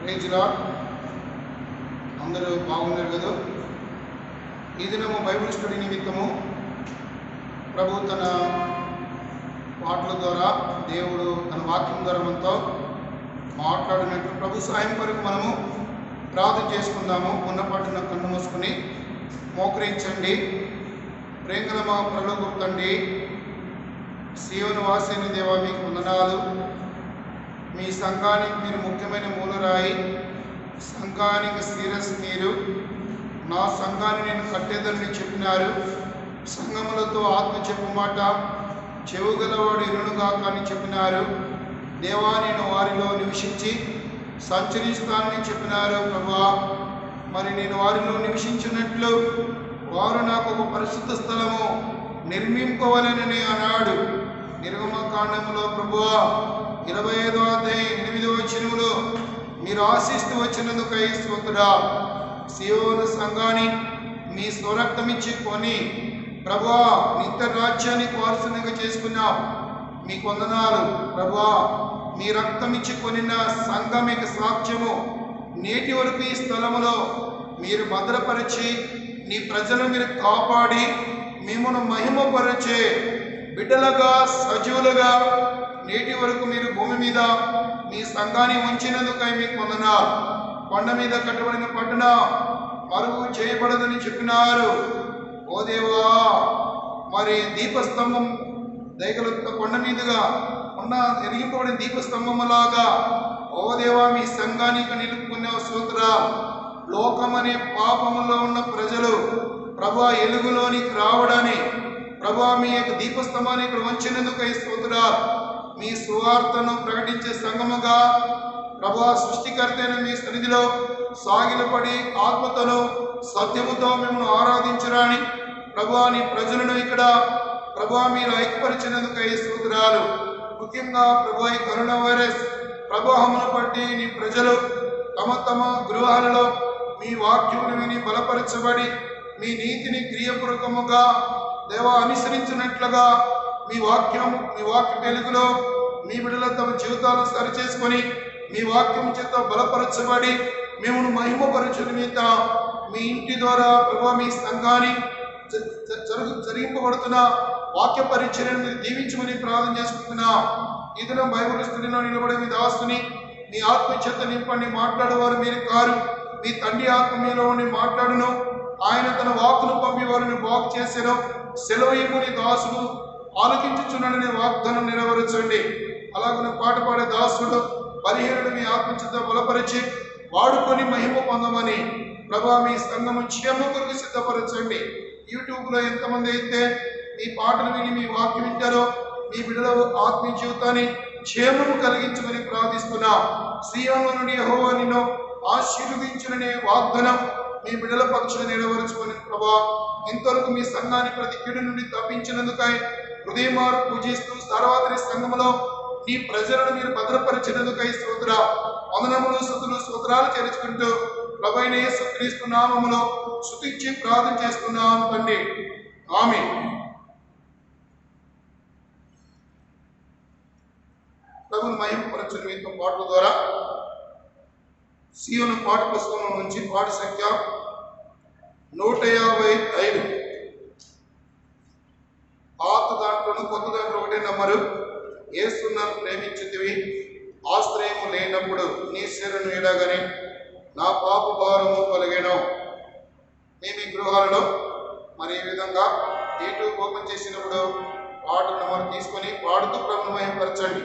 Praise lord. అందరూ బాగున్నారు కదా. ఈ దినము బైబిల్ స్టడీ నిమిత్తము ప్రభు తన పాటల ద్వారా, దేవుడు తన వాక్యం ద్వారా మనతో మాట్లాడినట్లు ప్రభు సాయం కొరకు మనము ప్రార్థన చేసుకుందాము. ఉన్నపాటున కన్ను మూసుకుని మోకరించండి. ప్రేంగల మా పరలోక తండ్రి, సీయోను వాసిన దేవా, మీకు వందనాలు. మీ సంఘానికి మీరు ముఖ్యమైన మూలరాయి, సంఘానికి శిరస్సు మీరు. నా సంఘాన్ని నేను కట్టేదని చెప్పినారు. సంఘములతో ఆత్మ చెప్పు మాట చెవుగలవాడు ఇరునుగా కానీ చెప్పినారు. దేవా, నేను వారిలో నివసించి సంచరిస్తానని చెప్పినారు. ప్రభా, మరి నేను వారిలో నివసించినట్లు వారు నాకు ఒక పరిశుద్ధ స్థలము నిర్మింపవలెనని అన్నాడు. నిర్గమకాండములో ప్రభువా 25వ అధ్యాయం 8వ వచనములో మీరు ఆశిస్తూ వచ్చినందుకై స్తోత్రుడా. సీయోను సంఘాన్ని మీ స్వరక్తమిచ్చి కొని ప్రభువా నిత్య రాజ్యానికి వారసునిగా చేసుకున్నాం. మీకు వందనాలు ప్రభువా. మీ రక్తమిచ్చి కొనిన సంఘం మీకు సాక్ష్యము నేటి వరకు ఈ స్థలములో మీరు భద్రపరిచి నీ ప్రజలను మీరు కాపాడి మిమ్మల్ని మహిమపరిచే బిడ్డలుగా సజీవులుగా నేటి వరకు మీరు భూమి మీద మీ సంఘాన్ని ఉంచినందుకై మీకు వందనాలు. కొండ మీద కట్టబడిన పట్టణ మరుగు చేయబడదని చెప్పినారు. ఓ దేవా, మరి దీపస్తంభం దయగల కొండ మీదుగా ఉన్న ఎరిగింపబడిన దీపస్తంభములాగా ఓ దేవా మీ సంఘానికి నిలుపుకునే స్తోత్ర. లోకమనే పాపములో ఉన్న ప్రజలు ప్రభా ఎలుగులోనికి రావడాన్ని ప్రభా మీ యొక్క దీపస్తంభాన్ని ఇక్కడ ఉంచినందుకై స్తోత్ర. మీ సువార్తను ప్రకటించే సంఘముగా ప్రభా సృష్టికర్త అయిన మీ సన్నిధిలో సాగిలపడి ఆత్మతను సత్యముతో మిమ్మల్ని ఆరాధించరాని ప్రభా నీ ప్రజలను ఇక్కడ ప్రభా మీరు ఐక్యపరిచినందుకై స్తోత్రాలు. ముఖ్యంగా ప్రభా ఈ కరోనా వైరస్ ప్రభావమును బట్టి నీ ప్రజలు తమ తమ గృహాలలో మీ వాక్యమును విని బలపరచబడి మీ నీతిని క్రియపూర్వకముగా దేవా అనుసరించినట్లుగా మీ వాక్య వెలుగులో మీ బిడ్డల తమ జీవితాలను సరిచేసుకొని మీ వాక్యం చేత బలపరచబడి మేము మహిమపరచు నిమిత్త మీ ఇంటి ద్వారా ప్రభు మీ సంఘాన్ని జరిగింపబడుతున్న వాక్య పరిచర్యను మీరు దీవించమని ప్రార్థన చేసుకుంటున్నా. ఈ దినం బైబిల్ స్టడీలో నిలబడే మీ దాసుని మీ ఆత్మ చేత నింపండి. మాట్లాడేవారు మీరు కారు, మీ తండ్రి ఆత్మ మీలో ఉండి మాట్లాడును. ఆయన తన వాక్కును పంపి వారిని బాగు చేశాను. సెలవు ఇవ్వని దాసుడు ఆలోచించుచున్నాడనే వాగ్దానం నెరవేర్చండి. అలాగే పాట పాడే దాసుడు పరిహేరుడు మీ ఆత్మచేత బలపరిచి వాడుకొని మహిమ పొందమని ప్రభా మీ సంఘము క్షేమం కొరకు సిద్ధపరచండి. యూట్యూబ్లో ఎంతమంది అయితే మీ పాటలు విని మీ వాక్యం వింటారో మీ బిడ్డల ఆత్మీయ జీవితాన్ని క్షేమము కలిగించమని ప్రార్థిస్తున్నా. సీయోను నుండి యెహోవా నిన్ను ఆశీర్వదించుననే వాగ్దానం మీ బిడ్డల పక్షులు నెరవేర్చుకొని ప్రభా ఇంతవరకు మీ సంఘాన్ని ప్రతి కీడు నుండి తప్పించినందుకై హృదయమారు పూజిస్తూ సర్వాత్రి సంఘములో నీ ప్రజలను మీరు భద్రపరిచినందుకై స్తోత్ర. వందనములు స్తుతులు స్తోత్రాలు చేర్చుకుంటూ ప్రభువైన యేసుక్రీస్తు నామములో స్తుతించి ప్రార్థన చేస్తున్నాం తండ్రి, ఆమేన్. ప్రభువును మహిమపరచు నిమిత్తం పాటల ద్వారా సీయోను పాట పుస్తకం నుంచి పాట సంఖ్య 155. పాత దాంట్లోనూ కొత్త దాంట్లో ఒకటే నంబరు. యేసును ప్రేమించితివి ఆశ్రయము లేనప్పుడు నీ శరణు ఏడగానే నా పాప భారము తొలగేను. మేము ఈ గృహాలలో మరి ఈ విధంగా యూట్యూబ్ ఓపెన్ చేసినప్పుడు పాట నంబర్ తీసుకొని పాడుతూ ప్రభువును మహిమపరచండి.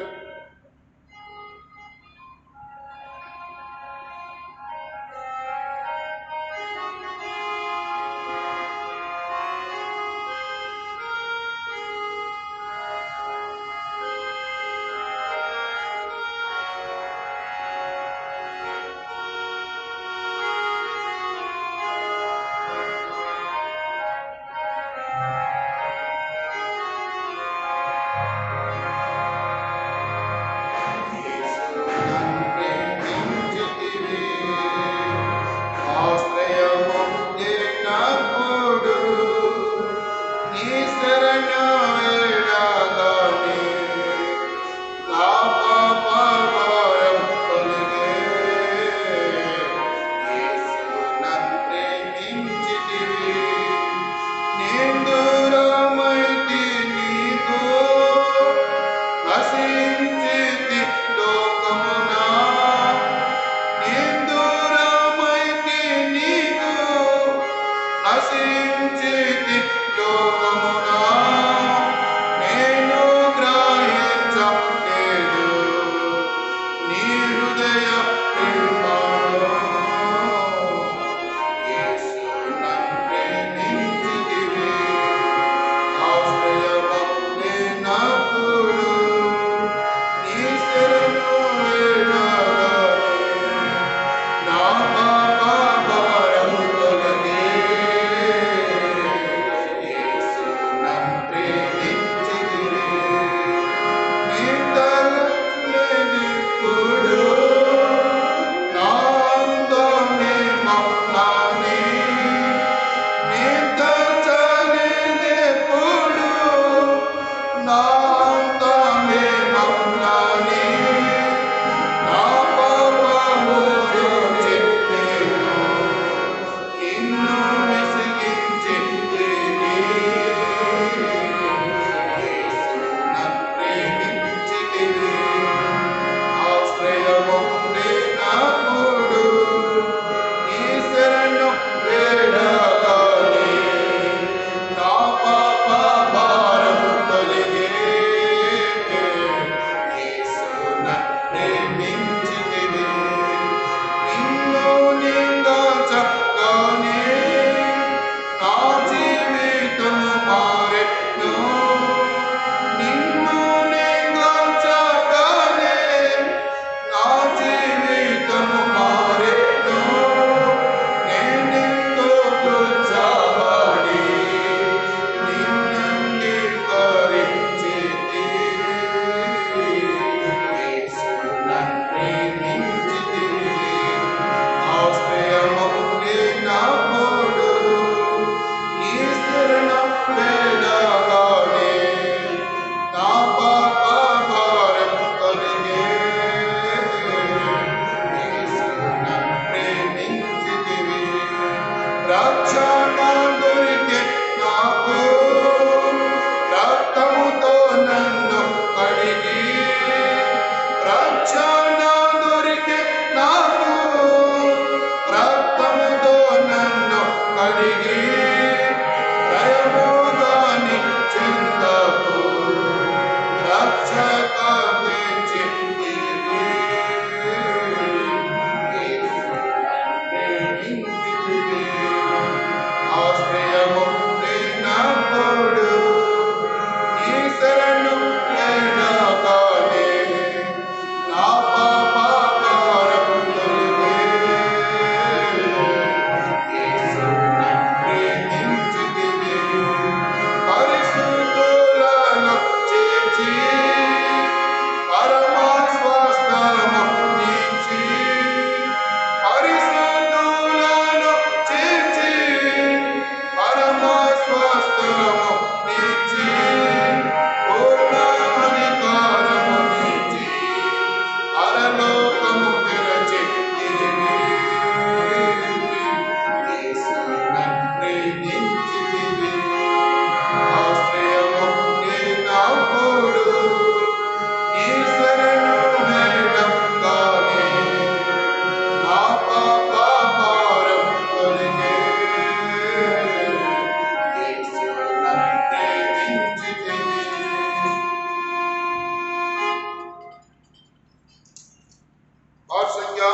సంఖ్య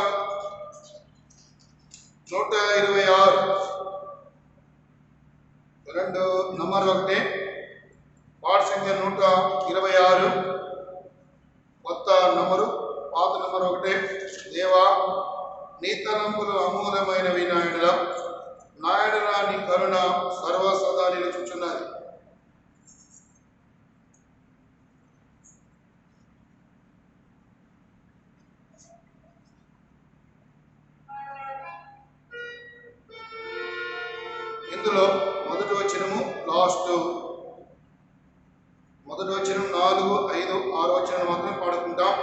126 నంబర్ 1 పాట సంఖ్య 126 కొత్త నంబరు పాత నంబర్ 1 దేవా నీ తలంపులు అమూల్యమైనవి నాయుడులా నీ కరుణ సర్వసదా నిలుచుచున్నది. ఇందులో మొదటి వచనము మొదటి వచనం 4, 5, 6 వచనం మాత్రమే పాడుకుంటాం.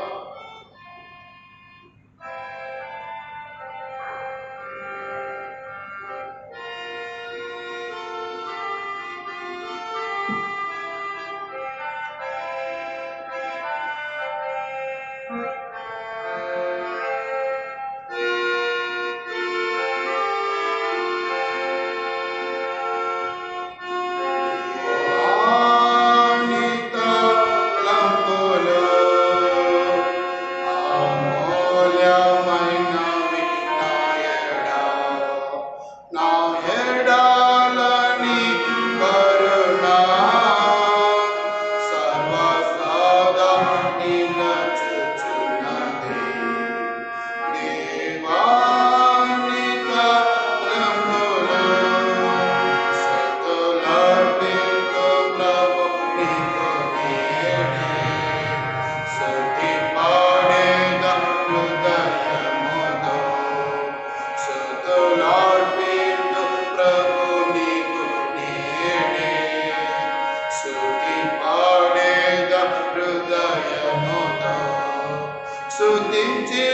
స్తుతించి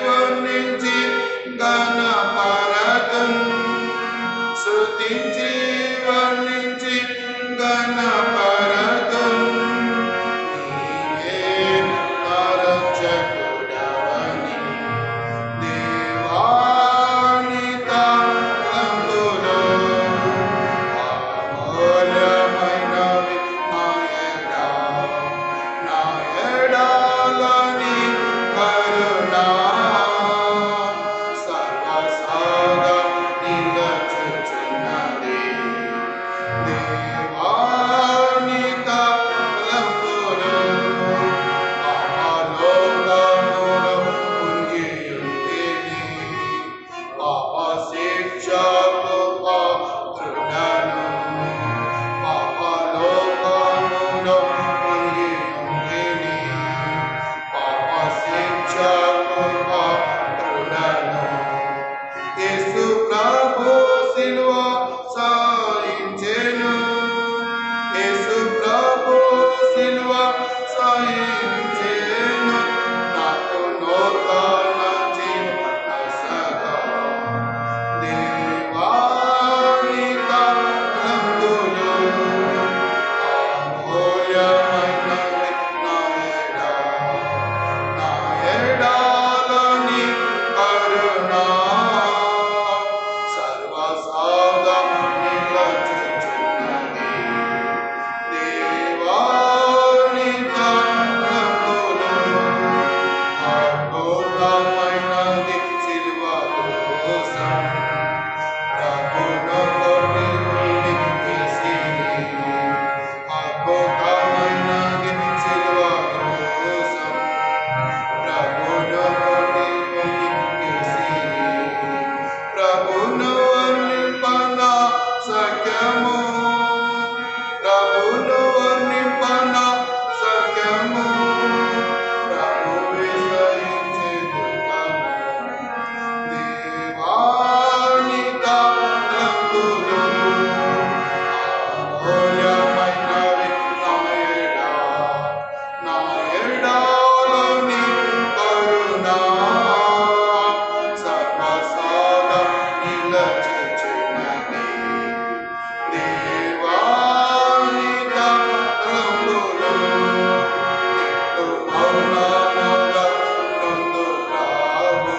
వర్ణించి గణపరతం స్తుతించి వర్ణించి గణపరతం నీవే నరచకుడవని దేవాని తలంపులో అమూల్యమైనవి నా ఎడలని కరుణ సర్వసదా నిలుచుచున్నది. దేవాని తలంపులో పాపలోకములో ముంగియుంటిని పాప శిక్షకు పాత్రుడను పాపలోకములో ముంగియుంటిని పాప శిక్షకు పాత్రుడను యేసు ప్రభు శిలువ సహించెను యేసు ప్రభు శిలువ సహించెను నాకు నూతన జీవన సదా దేవాని తలంపులో అమూల్యమైనవి నా ఎడలని కరుణ సర్వసదా నిలుచుచున్నది. దేవాని తలంపులో అద్భుతమైనది సిలువ దోషం ప్రభును కొట్టి వేసిరి అద్భుతమైనది సిలువ దోషం ప్రభును కొట్టి వేసిరి ప్రభును వర్ణింపన సఖ్యము ప్రభును వర్ణింపన సఖ్యము ప్రభువే సహించే దుఃఖము దేవాని తలంపులో అమూల్యమైనవి నా ఎడలని కరుణ సర్వసదా నిలుచుచున్నది. దేవాని తలంపులో ఎట్లు మౌనముగా నుండు ప్రభు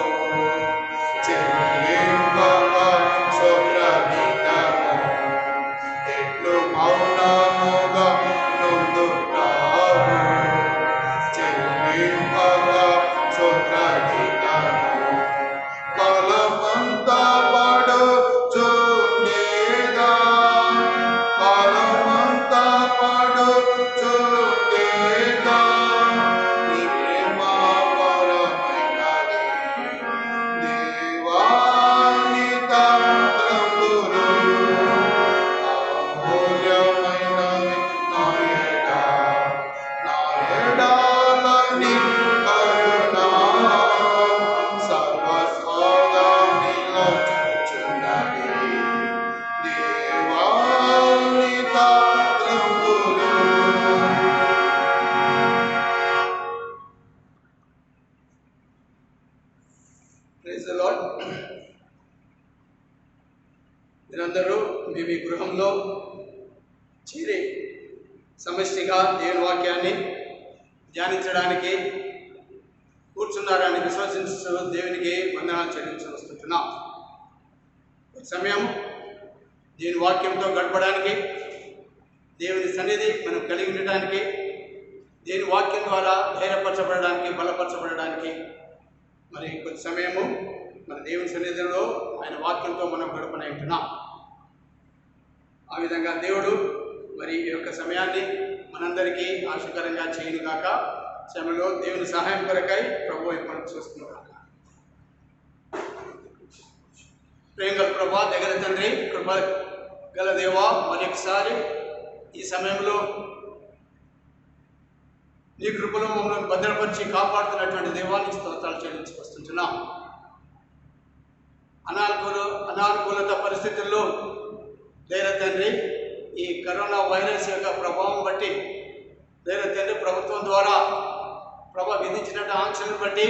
చెల్లింపక స్వప్రగీతము ఎట్లు మౌనముగా నుండు ప్రభు చెల్లింపక స్వప్రగీతము మీరందరూ మీ గృహంలో చేరి సమష్టిగా దేవుని వాక్యాన్ని ధ్యానించడానికి కూర్చున్నారని విశ్వసిస్తూ దేవునికి వందనాలు చెల్లించవస్తున్నాం. సమయం దేవుని వాక్యంతో గడపడానికి, దేవుని సన్నిధి మనం కలిగి ఉండడానికి, దేవుని వాక్యం ద్వారా ధైర్యపరచబడడానికి, బలపరచబడడానికి మరి కొంత సమయము మన దేవుని సన్నిధిలో ఆయన వాక్యంతో మనం గడపనే ఉంటున్నాం. ఆ విధంగా దేవుడు మరి ఈ యొక్క సమయాన్ని మనందరికీ ఆశీర్కరంగా చేయను గాక. సమయంలో దేవుని సహాయం కొరకై ప్రభు మనం చూస్తున్నాం. ప్రేమగల ప్రభా, దగ్గర తండ్రి, కృప గల దేవా, మరి ఒకసారి ఈ సమయంలో నీ కృపలో మమ్మల్ని భద్రపరిచి కాపాడుతున్నటువంటి దేవానికి స్తోత్రాలు చెల్లించుకొస్తున్నాం. అనానుకూలత పరిస్థితుల్లో లేదా తండ్రి ఈ కరోనా వైరస్ యొక్క ప్రభావం బట్టి లేదా తండ్రి ప్రభుత్వం ద్వారా విధించినట్టు ఆంక్షలను బట్టి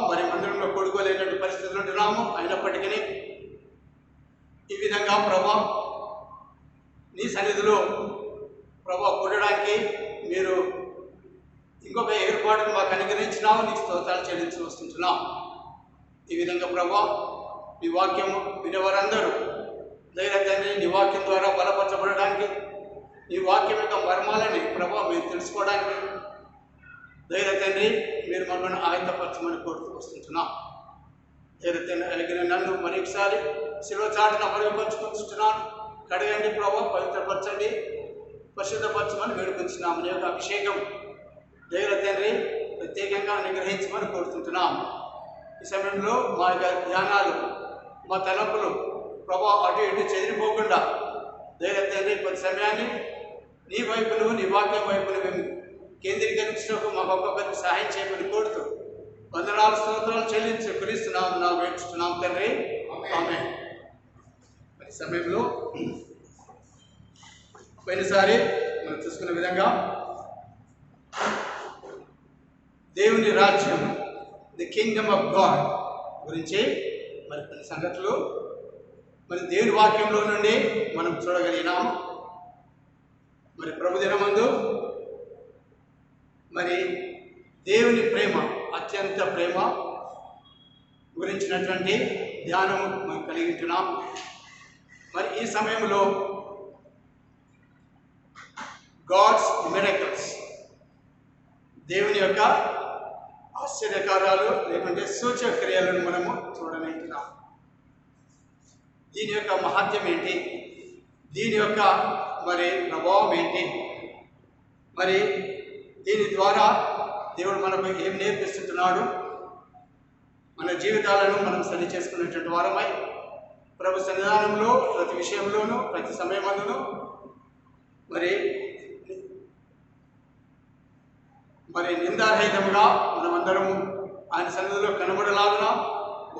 మరి మందిరంలో కొడుకోలేనటువంటి పరిస్థితులు ఉంటున్నాము. అయినప్పటికీ ఈ విధంగా నీ సన్నిధిలో కూడడానికి మీరు ఇంకొక ఏర్పాటును మాకు అనుగ్రహించినావు. నీకు స్తోత్రాలు చెల్లించి వస్తుంటున్నాం. ఈ విధంగా నీ వాక్యము వినేవారందరూ లేదా తండ్రి నీ వాక్యం ద్వారా బలపరచబడడానికి, నీ వాక్యం యొక్క మర్మాలని మేము తెలుసుకోవడానికి లేదా తండ్రి మీరు మమ్మల్ని ఆయుధపరచమని కోరుతూ వస్తుంటున్నాం. లేదా తండ్రి అడిగిన నన్ను మరొకసారి శిలువ చాటున మరుగుపరుచుకుంటున్నాను. కడగండి పవిత్రపరచండి, పరిశుద్ధపరచమని వేడుకొంచున్నాము. నీ యొక్క అభిషేకం లేదా తండ్రి ప్రత్యేకంగా అనుగ్రహించమని కోరుతుంటున్నాం. ఈ సమయంలో మా యొక్క ధ్యానాలు, మా తలంపులు అటు ఇటు చెదిరిపోకుండా లేదా తండ్రి కొద్ది సమయాన్ని నీ వైపును, నీ వాక్యం వైపును మేము కేంద్రీకరించినప్పుడు మాకు ఒక్కొక్కరికి సహాయం చేయమని కోరుతూ వందనాలు స్తోత్రాలు చెల్లించి కురిస్తున్నాం వేడుస్తున్నాం తండ్రి. ఆమేన్. మరి సమయంలో పోయినసారి మనం చూసుకున్న విధంగా దేవుని రాజ్యం, ది కింగ్డమ్ ఆఫ్ గాడ్ గురించి మరి కొన్ని సంగతులు మరి దేవుని వాక్యంలో నుండి మనం చూడగలిగినాము. మరి ప్రభుదినమందు మరి దేవుని ప్రేమ, అత్యంత ప్రేమ గురించినటువంటి ధ్యానము మనం కలిగి ఉంటున్నాం. మరి ఈ సమయంలో గాడ్స్ మిరకల్స్, దేవుని యొక్క ఆశ్చర్యకార్యాలు లేకుంటే సూచక్రియలను మనము చూడనంటున్నాం. దీని యొక్క మహత్యం ఏంటి, దీని యొక్క మరి ప్రభావం ఏంటి, మరి దీని ద్వారా దేవుడు మనకు ఏం నేర్పిస్తున్నాడు, మన జీవితాలను మనం సరి చేసుకునేటువంటి వారమై ప్రభు సన్నిధానంలో ప్రతి విషయంలోనూ ప్రతి సమయమందును మరి నిందారహితంగా మనమందరము ఆయన సన్నిధిలో కనబడలాగున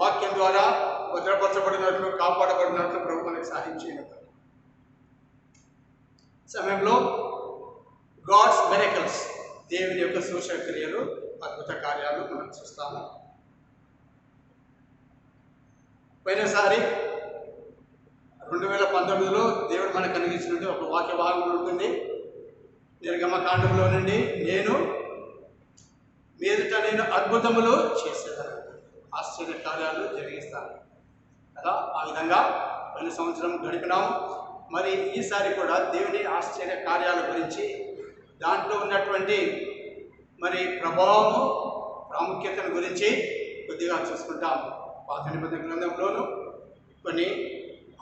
వాక్యం ద్వారా భద్రపరచబడినట్లు, కాపాడబడినట్లు ప్రభు మనకు సహాయం చేయడం. సమయంలో గాడ్స్ మిరకల్స్, దేవుని యొక్క సూచక్రియలు, అద్భుత కార్యాలు మనం చూస్తాము. పోయినసారి 2019లో దేవుడు మనకు కలిగించినట్టు ఒక వాక్య భాగం ఉంటుంది. నిర్గమకాండంలో నుండి నేను అద్భుతములు చేసేదాన్ని, ఆశ్చర్య కార్యాలు జరిగిస్తాను కదా. ఆ విధంగా పోయిన సంవత్సరం గడిపినాము. మరి ఈసారి కూడా దేవుని ఆశ్చర్య కార్యాల గురించి, దాంట్లో ఉన్నటువంటి మరి ప్రభావము, ప్రాముఖ్యతను గురించి కొద్దిగా చూసుకుంటాము. పాత నిబంధన గ్రంథంలోనూ కొన్ని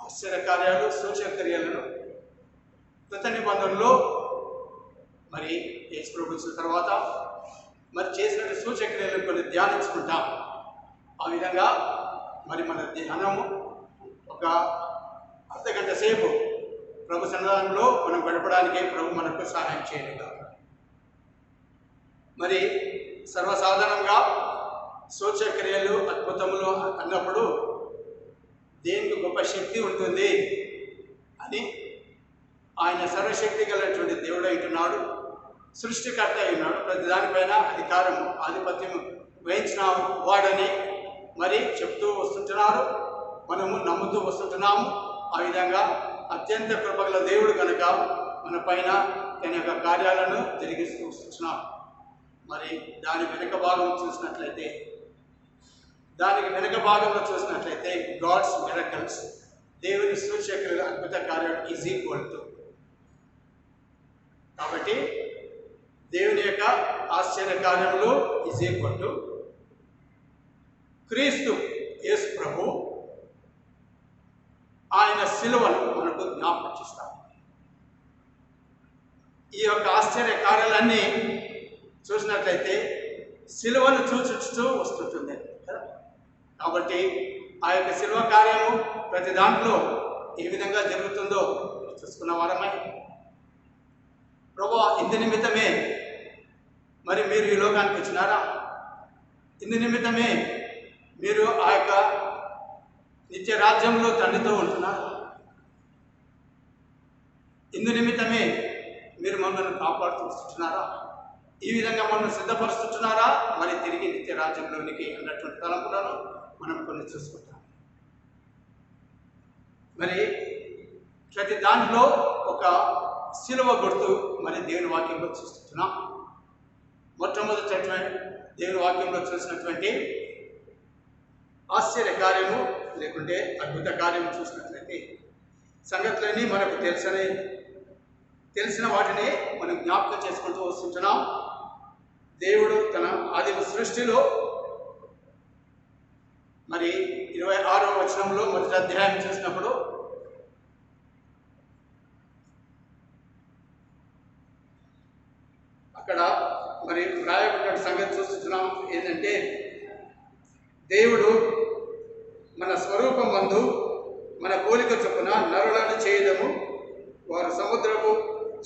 ఆశ్చర్య కార్యాలు, సూచక్రియలను కొత్త నిబంధనలో మరి యేసు ప్రభు వచ్చిన తర్వాత మరి చేసినటువంటి సూచక్రియలను కొన్ని ధ్యానించుకుంటాం. ఆ విధంగా మరి మన ధ్యానము ఒక అర్ధగంట సేపు ప్రభు సన్నిధానంలో మనం గడపడానికి ప్రభు మనకు సహాయం చేయలేదు. మరి సర్వసాధారణంగా సూచక్రియలు, అద్భుతములు అన్నప్పుడు దేనికి గొప్ప శక్తి ఉంటుంది అని, ఆయన సర్వశక్తి కలిగినటువంటి దేవుడు అంటున్నాడు, సృష్టికర్త అయినాడు, ప్రతి దానిపైన అధికారము, ఆధిపత్యం వహించిన వాడని మరి చెప్తూ వస్తుంటున్నారు, మనము నమ్ముతూ వస్తుంటున్నాము. ఆ విధంగా అత్యంత కృపగల దేవుడు కనుక మన పైన తన యొక్క కార్యాలను జరిగిస్తూ వస్తున్నాడు. మరి దాని వెనుక భాగంలో చూసినట్లయితే గాడ్స్ మిరకల్స్, దేవుని సూచక్రియల అద్భుత కార్యాలు ఈజ్ ఈక్వల్ టు, కాబట్టి దేవుని యొక్క ఆశ్చర్య కార్యములు ఈజ్ ఈక్వల్ టు క్రీస్తు యేసు ప్రభు ఆయన సిలువను మనకు జ్ఞాపకం చేస్తారు. ఈ యొక్క ఆశ్చర్య కార్యాలన్నీ చూసినట్లయితే సిలువను చూచుతూ వస్తుంటుంది కదా. కాబట్టి ఆ యొక్క సిలువ కార్యము ప్రతి దాంట్లో ఏ విధంగా జరుగుతుందో చూసుకున్న వారమై, ప్రభువా ఇందు నిమిత్తమే మరి మీరు ఈ లోకానికి వచ్చినారా, ఇందు నిమిత్తమే మీరు ఆ యొక్క నిత్య రాజ్యంలో తండ్రితో ఉంటున్నారా, ఇందు నిమిత్తమే మీరు మమ్మల్ని కాపాడుతూ వస్తున్నారా, ఈ విధంగా మనం సిద్ధపరుస్తున్నారా మరి తిరిగి నిత్య రాజ్యంలోనికి అన్నటువంటి తలంపులను మనం కొన్ని చూసుకుంటాం. మరి ప్రతి దాంట్లో ఒక శిలువ గుర్తు మరి దేవుని వాక్యంలో చూస్తున్నాం. మొట్టమొదటి దేవుని వాక్యంలో చూసినటువంటి ఆశ్చర్య కార్యము లేకుంటే అద్భుత కార్యము చూసినట్లయితే సంగతులన్నీ మనకు తెలిసిన వాటిని మనం జ్ఞాపకం చేసుకుంటూ వస్తుంటున్నాం. దేవుడు తన ఆదిమ సృష్టిలో మరి 26వ వచనంలో మొదటి అధ్యాయం చూసినప్పుడు అక్కడ మరి రాయబడిన సంగతి చూస్తున్నాం. ఏంటంటే దేవుడు మన స్వరూపం మందు మన పోలిక చొప్పున నరులను చేయదము, వారు సముద్రపు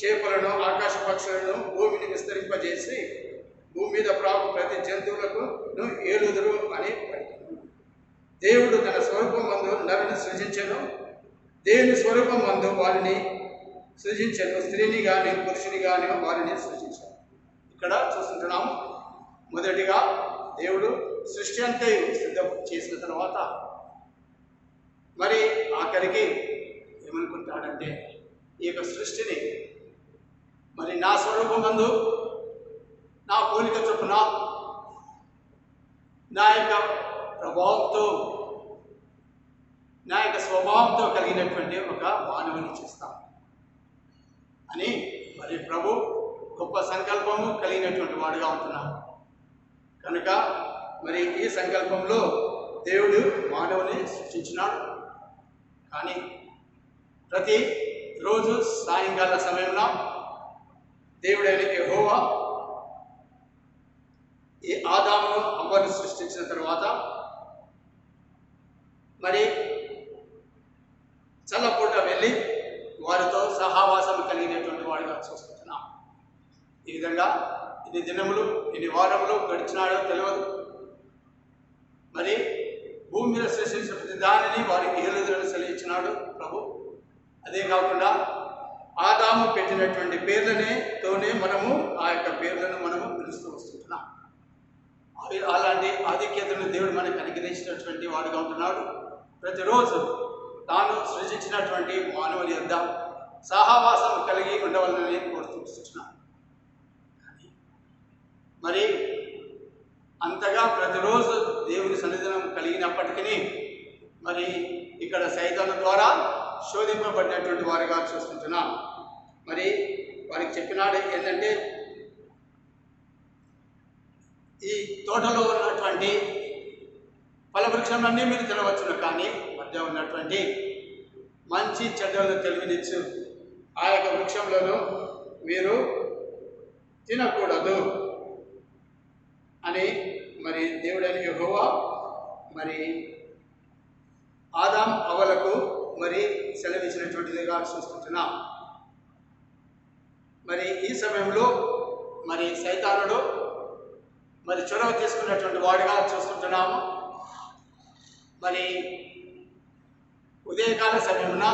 చేపలను ఆకాశ పక్షులను భూమిని విస్తరింపజేసి భూమి మీద ప్రాకు ప్రతి జంతువులకు ఏలుదురు అని పలికాను. దేవుడు తన స్వరూపం మందు నరుని సృజించెను, దేవుని స్వరూపం మందు వారిని సృజించెను, స్త్రీని కానీ పురుషుని కానీ వారిని సృజించాను. ఇక్కడ చూస్తుంటున్నాము, మొదటిగా దేవుడు సృష్టి అంతే సిద్ధం చేసిన తర్వాత మరి ఆఖరికి ఏమనుకుంటాడంటే ఈ యొక్క సృష్టిని మరి నా స్వరూపమందు నా పోలిక చొప్పున నా యొక్క ప్రభావంతో నా యొక్క స్వభావంతో కలిగినటువంటి ఒక మానవుని చేస్తాను అని మరి ప్రభు గొప్ప సంకల్పము కలిగినటువంటి వాడుగా ఉంటున్నాడు. కనుక మరి ఈ సంకల్పంలో దేవుడు మానవుని సృష్టించినాడు. కానీ ప్రతి రోజు సాయంకాల సమయంలో దేవుడైన యెహోవా ఈ ఆదామును హవ్వను సృష్టించిన తర్వాత మరి చల్లపూట వెళ్ళి వారితో సహవాసం కలిగినటువంటి వాడిగా చూస్తున్నాం. ఈ విధంగా ఇన్ని దినములు ఇన్ని వారములు గడిచినాడో తెలియదు. మరి భూమి మీద సృష్టించిన ప్రతి దానిని వారికి ఏలుదురని సెలవిచ్చినాడు ప్రభు. అదే కాకుండా ఆదాము పెట్టినటువంటి పేర్లతోనే మనము ఆ యొక్క పేర్లను మనము పిలుస్తూ వస్తుంటున్నాం. అలాంటి ఆధిక్యతను దేవుడు మనకు అనుగ్రహించినటువంటి వాడుగా ఉంటున్నాడు. ప్రతిరోజు తాను సృజించినటువంటి మానవుని యొద్ద సహవాసం కలిగి ఉండవాలని కోరుతూ వస్తున్నాడు. మరి అంతగా ప్రతిరోజు దేవుని సన్నిధానం కలిగినప్పటికీ మరి ఇక్కడ సైతాను ద్వారా శోధింపబడినటువంటి వారిగా చూస్తుంటున్నాం. మరి వారికి చెప్పినాడు ఏంటంటే ఈ తోటలో ఉన్నటువంటి ఫలవృక్షాలన్నీ మీరు తినవచ్చును, కానీ మధ్య ఉన్నటువంటి మంచి చెడ్డలను తెలివినిచ్చు ఆ యొక్క వృక్షంలో మీరు తినకూడదు అని మరి దేవుడైన యెహోవా మరి ఆదాం హవ్వలకు మరి సెలవిచ్చినటువంటిదిగా చూస్తుంటున్నాం. మరి ఈ సమయంలో మరి సైతానుడు మరి చొరవ తీసుకున్నటువంటి వాడిగా చూస్తుంటున్నాము. మరి ఉదయకాల సమయమున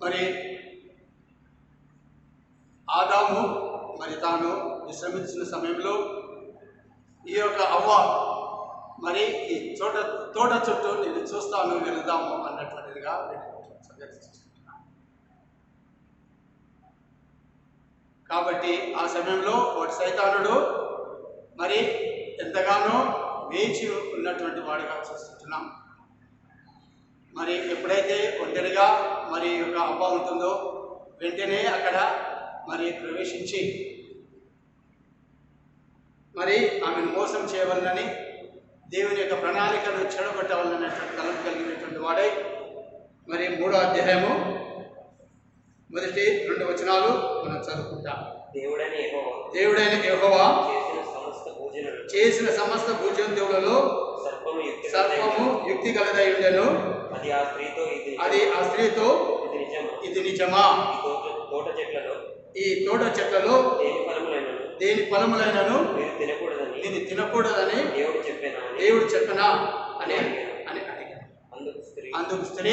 మరి ఆదాము మరి తాను విశ్రమించిన సమయంలో ఈ యొక్క అవ్వ మరి ఈ తోట చుట్టూ నేను చూస్తాను వెళదాము అన్నటువంటిదిగా కాబట్టి ఆ సమయంలో వాటి సైతానుడు మరి ఎంతగానో వేచి ఉన్నటువంటి వాడుగా చూస్తున్నాం. మరి ఎప్పుడైతే ఒంటరిగా మరి యొక్క అవ్వ ఉంటుందో వెంటనే అక్కడ మరి ప్రవేశించి మరి ఆమెను మోసం చేయవలనని దేవుని యొక్క ప్రణాళికను చెడగొట్టవలనటువంటి తలంపు కలిగినటువంటి వాడై మరి 3వ అధ్యాయము మొదటి 2 వచనాలు మనం చదువుకుంటాం. దేవుడైన యెహోవా చేసిన సమస్త భూజంతువులలో సర్పము యుక్తి గలదై ఉండెను. అది ఆ స్త్రీతో ఇది నిజమా? ఈ తోట చెట్లలో దేని ఫలములైనను ఇది తినకూడదని దేవుడు చెప్పనా అని అడిగాడు. అందుకు స్త్రీ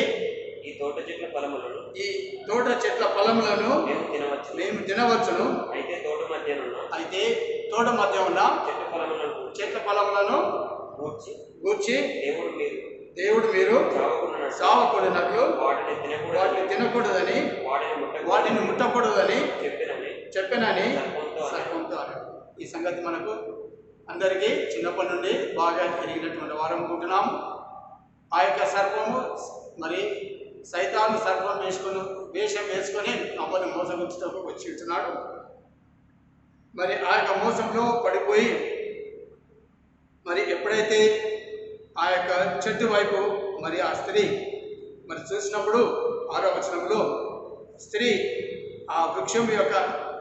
ఈ తోట చెట్ల ఫలములను మేము తినవచ్చును. అయితే తోట మధ్య ఉన్న చెట్ల ఫలములను గూర్చి దేవుడు మీరు సావకూడనట్లు వాటిని తినకూడదని వాటిని ముట్టకూడదని చెప్పనని సర్పంతో అన్నాడు. ఈ సంగతి మనకు అందరికీ చిన్నప్పటి నుండి బాగా తిరిగినటువంటి వారం అనుకుంటున్నాము. ఆ యొక్క సర్పము మరి సైతాను సర్పం వేషం వేసుకొని అమ్మని మోసగుచ్చుటకు వచ్చి ఉంటున్నాడు. మరి ఆ యొక్క మోసంలో పడిపోయి మరి ఎప్పుడైతే ఆ యొక్క చెట్టు వైపు మరి ఆ స్త్రీ మరి చూసినప్పుడు 6వ వచనంలో స్త్రీ ఆ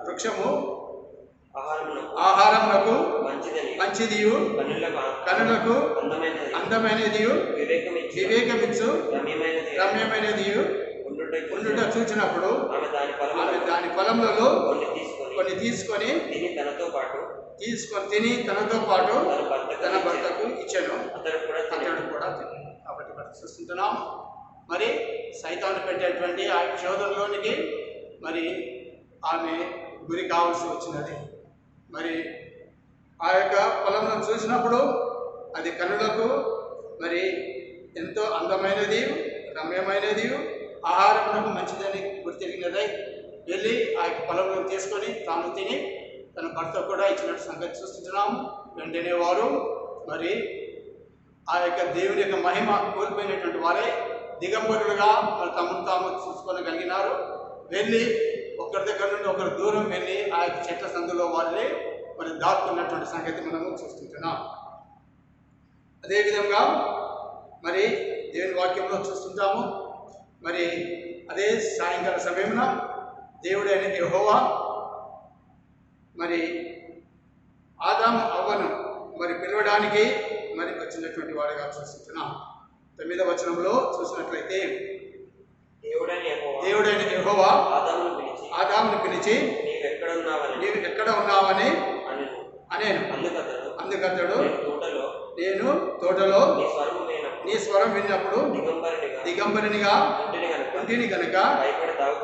వృక్షము ఆహారమునకు మంచిదియు కనులకు అందమైనదియు వివేకమిచ్చు రమ్యమైనదియు ఉండుట చూచినప్పుడు ఆమె దాని ఫలములలో కొన్ని తీసుకొని తిని తనతో పాటు తన భర్తకు ఇచ్చాను. అతడు కూడా తిని. కాబట్టి మనం చూస్తుంటున్నాం మరి సైతాను పెట్టేటువంటి ఆ శోధనలోనికి మరి ఆమె గురి కావాల్సి వచ్చినది. మరి ఆ యొక్క పొలంలో చూసినప్పుడు అది కనులకు మరి ఎంతో అందమైనది రమ్యమైనది ఆహారమునకు మంచిదని గుర్తిరిగినదై వెళ్ళి ఆ యొక్క పొలంలో తీసుకొని తాను తిని తన భర్త కూడా ఇచ్చినట్టు సంగతి చూస్తున్నాము. వెంటనే వారు మరి ఆ యొక్క దేవుని యొక్క మహిమ కోల్పోయినటువంటి వారే దిగంబరులుగా మరి తాము చూసుకోగలిగినారు. వెళ్ళి ఒకరి దగ్గర నుండి ఒకరు దూరం వెళ్ళి ఆ యొక్క చెట్ల సందులో వాళ్ళే మరి దాక్కున్నటువంటి సంగతి మనము చూస్తుంటున్నాం. అదేవిధంగా మరి దేవుని వాక్యంలో చూస్తుంటాము. మరి అదే సాయంకాల సమయమున దేవుడైన యెహోవా మరి ఆదాము అవ్వను మరి పిలవడానికి మరి వచ్చినటువంటి వాడుగా చూస్తున్నాం. 9వ వచనంలో చూసినట్లయితే దేవుడైన యెహోవా ఆదామును పిలిచి నీవు ఎక్కడ ఉన్నావని అనేను. అందుకతడు నేను తోటలో నీ స్వరం విన్నప్పుడు దిగంబరినిగా ఉంటిని గనుక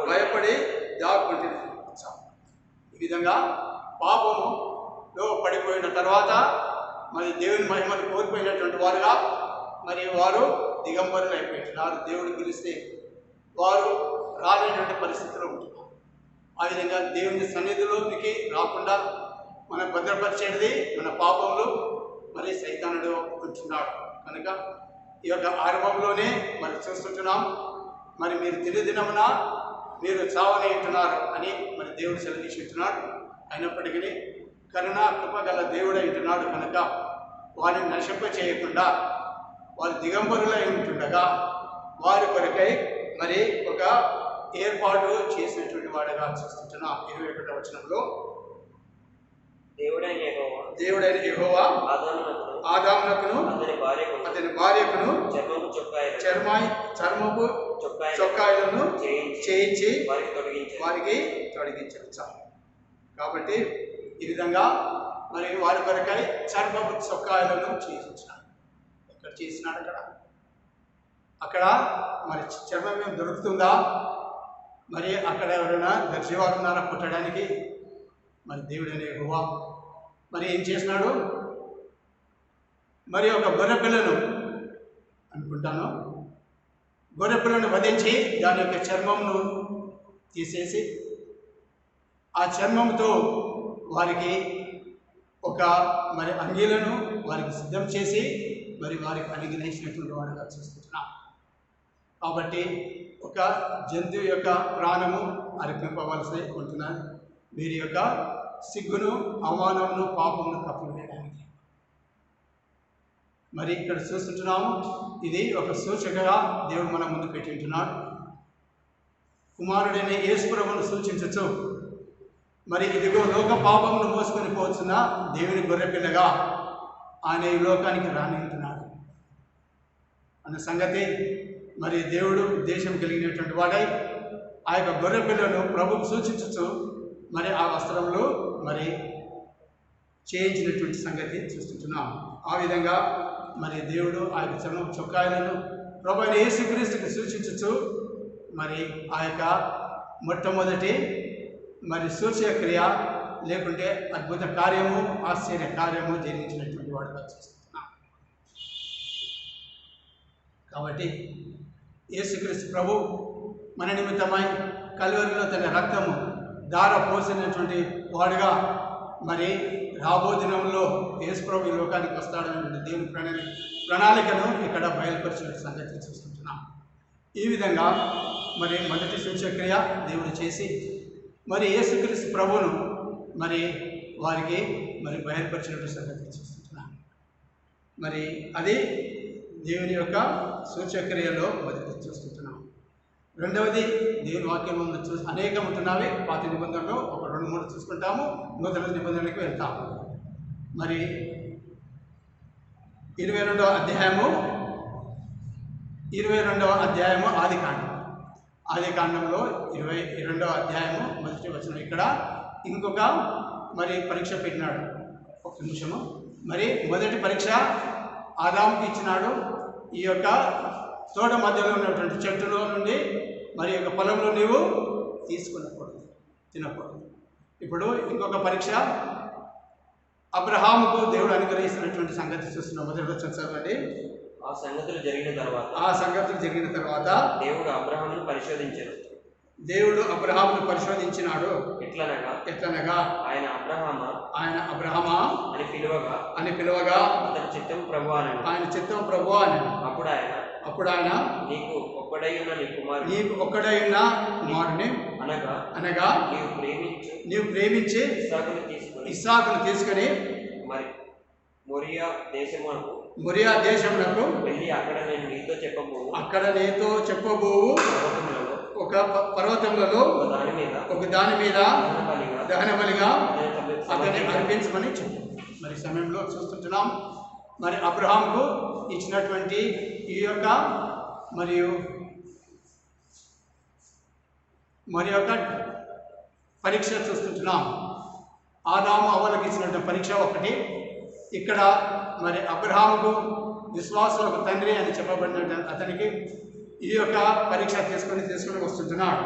భయపడి దాక్కుంటిని. ఈ విధంగా పాపములో పడిపోయిన తర్వాత మరి దేవుని మహిమను కోల్పోయినటువంటి వారుగా మరి వారు దిగంబరులు అయిపోయింటున్నారు. దేవుడు పిలిస్తే వారు రాలేనటువంటి పరిస్థితిలో ఉంటున్నారు. ఆ విధంగా దేవుని సన్నిధిలోనికి రాకుండా మనం భద్రపరిచేది మన పాపములు మరి సైతానుడు ఉంటున్నాడు. కనుక ఈ యొక్క ఆరంభంలోనే మరి చూస్తుంటున్నాం. మరి మీరు దినదినమున మీరు చావనే ఉంటున్నారు అని మరి దేవుడు సెలవిస్తున్నాడు. అయినప్పటికీ కరుణా కృప గల దేవుడై ఉంటున్నాడు కనుక వారిని నశింప చేయకుండా వారు దిగంబరులై ఉంటుండగా వారి కొరకై మరి ఒక ఏర్పాటు చేసినటువంటి వాడుగా చూస్తుంటున్నాం. 21వ వచనంలో దేవుడైన యెహోవా ఆదామునకును అతని భార్యకును చర్మపు చొక్కాయలను చేయించి వారికి తొడిగించారు. కాబట్టి ఈ విధంగా మరి వారి కొరకై చర్మపు చొక్కాయలను చేయించినాడు. ఎక్కడ చేసినాడు? అక్కడ మరి చర్మం ఏం దొరుకుతుందా? మరి అక్కడ ఎవరైనా దర్శివారు ఉన్నారా కుట్టడానికి? మరి దేవుడైన యెహోవా మరి ఏం చేసినాడు? మరి ఒక గొర్రెపిల్లను అనుకుంటాను, గొర్రెపిల్లను వధించి దాని యొక్క చర్మంను తీసేసి ఆ చర్మంతో వారికి ఒక మరి అంగీలను వారికి సిద్ధం చేసి మరి వారికి అనుగ్రహించినటువంటి వాడుగా చూస్తున్నాం. కాబట్టి ఒక జంతువు యొక్క ప్రాణము అర్పింపవలసి ఉంటున్నది వీరి యొక్క సిగ్గును, అవమానమును, పాపమును కప్పివేయడానికి. మరి ఇక్కడ చూస్తుంటున్నాము, ఇది ఒక సూచకగా దేవుడు మన ముందు పెట్టింటున్నాడు. కుమారుడైన యేసు ప్రభువును సూచించచ్చు. మరి ఇదిగో లోక పాపమును మోసుకొని పోతున్న దేవుని గొర్రెపిల్లగా ఆయన ఈ లోకానికి రానింటున్నాడు అన్న సంగతి మరి దేవుడు ఉద్దేశం కలిగినటువంటి వాడై ఆ యొక్క గొర్రెపిల్లను ప్రభువుకు సూచించచ్చు మరి ఆ వస్త్రంలో మరి చేయించినటువంటి సంగతి చూస్తుంటున్నాం. ఆ విధంగా మరి దేవుడు ఆ యొక్క చర్మ చొక్కాయలను ప్రభు అయిన యేసుక్రీస్తుకి సూచించచ్చు మరి ఆ యొక్క మొట్టమొదటి మరి సూచక్రియ లేకుంటే అద్భుత కార్యము, ఆశ్చర్య కార్యము జరిగించినటువంటి వాడుగా చూస్తున్నాం. కాబట్టి యేసుక్రీస్తు ప్రభు మన నిమిత్తమై కల్వరిలో తన రక్తము ధార పోసినటువంటి వాడుగా మరి రాబో దినంలో యేసు ప్రభు ఈ లోకానికి వస్తాడనేటువంటి దేవుని ప్రణాళికను ఇక్కడ బయలుపరిచిన సంగతి చూస్తుంటున్నాం. ఈ విధంగా మరి మొదటి సూచక్రియ దేవుడు చేసి మరి యేసుక్రీస్తు ప్రభువును మరి వారికి మరి బయలుపరిచినటువంటి సంగతి చూస్తుంటున్నాం. మరి అది దేవుని యొక్క సూచక్రియలో మొదటి చూస్తుంటున్నాం. రెండవది దేవుని వాక్యంలో అనేకం ఉంటున్నాయి. పాత నిబంధనలో ఒక 2-3 చూసుకుంటాము, నూతన నిబంధనలకు వెళ్తాము. మరి 22వ అధ్యాయము ఆది కాండంలో 22వ అధ్యాయము మొదటి వచనం. ఇక్కడ ఇంకొక మరి పరీక్ష పెట్టినాడు. ఒక నిమిషము. మరి మొదటి పరీక్ష ఆదాముకి ఇచ్చినాడు. ఈ యొక్క తోట మధ్యలో ఉన్నటువంటి చెట్టులో నుండి మరి యొక్క పొలంలో నీవు తీసుకునకూడదు, తినకూడదు. ఇప్పుడు ఇంకొక పరీక్ష అబ్రహాముకు దేవుడు అనుగ్రహిస్తున్నటువంటి సంగతి చూస్తున్నాం. మొదటి వచనం చదవండి. ఆ సంగతులు జరిగిన తర్వాత దేవుడు అబ్రహామును పరిశోధించినాడు. ఎట్లనగా ఆయన అబ్రహామా అని పిలువగా ఆయన చిత్తం ప్రభువా అని. అప్పుడు ఆయన నీకు ఒక్కడై ఉన్న కుమారుని అనగా నీవు ప్రేమించి ఇస్సాకును తీసుకొని మొరియా దేశమునకు వెళ్ళి అక్కడ నీతో చెప్పబోవు ఒక పర్వతములలో ఒక దాని మీద దహన బలిగా అతన్ని అర్పించమని చెప్పు. మరి సమయంలో చూస్తుంటున్నాం మరి అబ్రహాంకు ఇచ్చినటువంటి ఈ యొక్క మరి యొక్క పరీక్ష చూస్తుంటున్నాం. ఆదాము అవ్వలకు ఇచ్చినటువంటి పరీక్ష ఒకటి. ఇక్కడ మరి అబ్రహాముకు విశ్వాసులకు తండ్రి అని చెప్పబడిన అతనికి ఈ యొక్క పరీక్ష తీసుకొని వస్తుంటున్నాడు.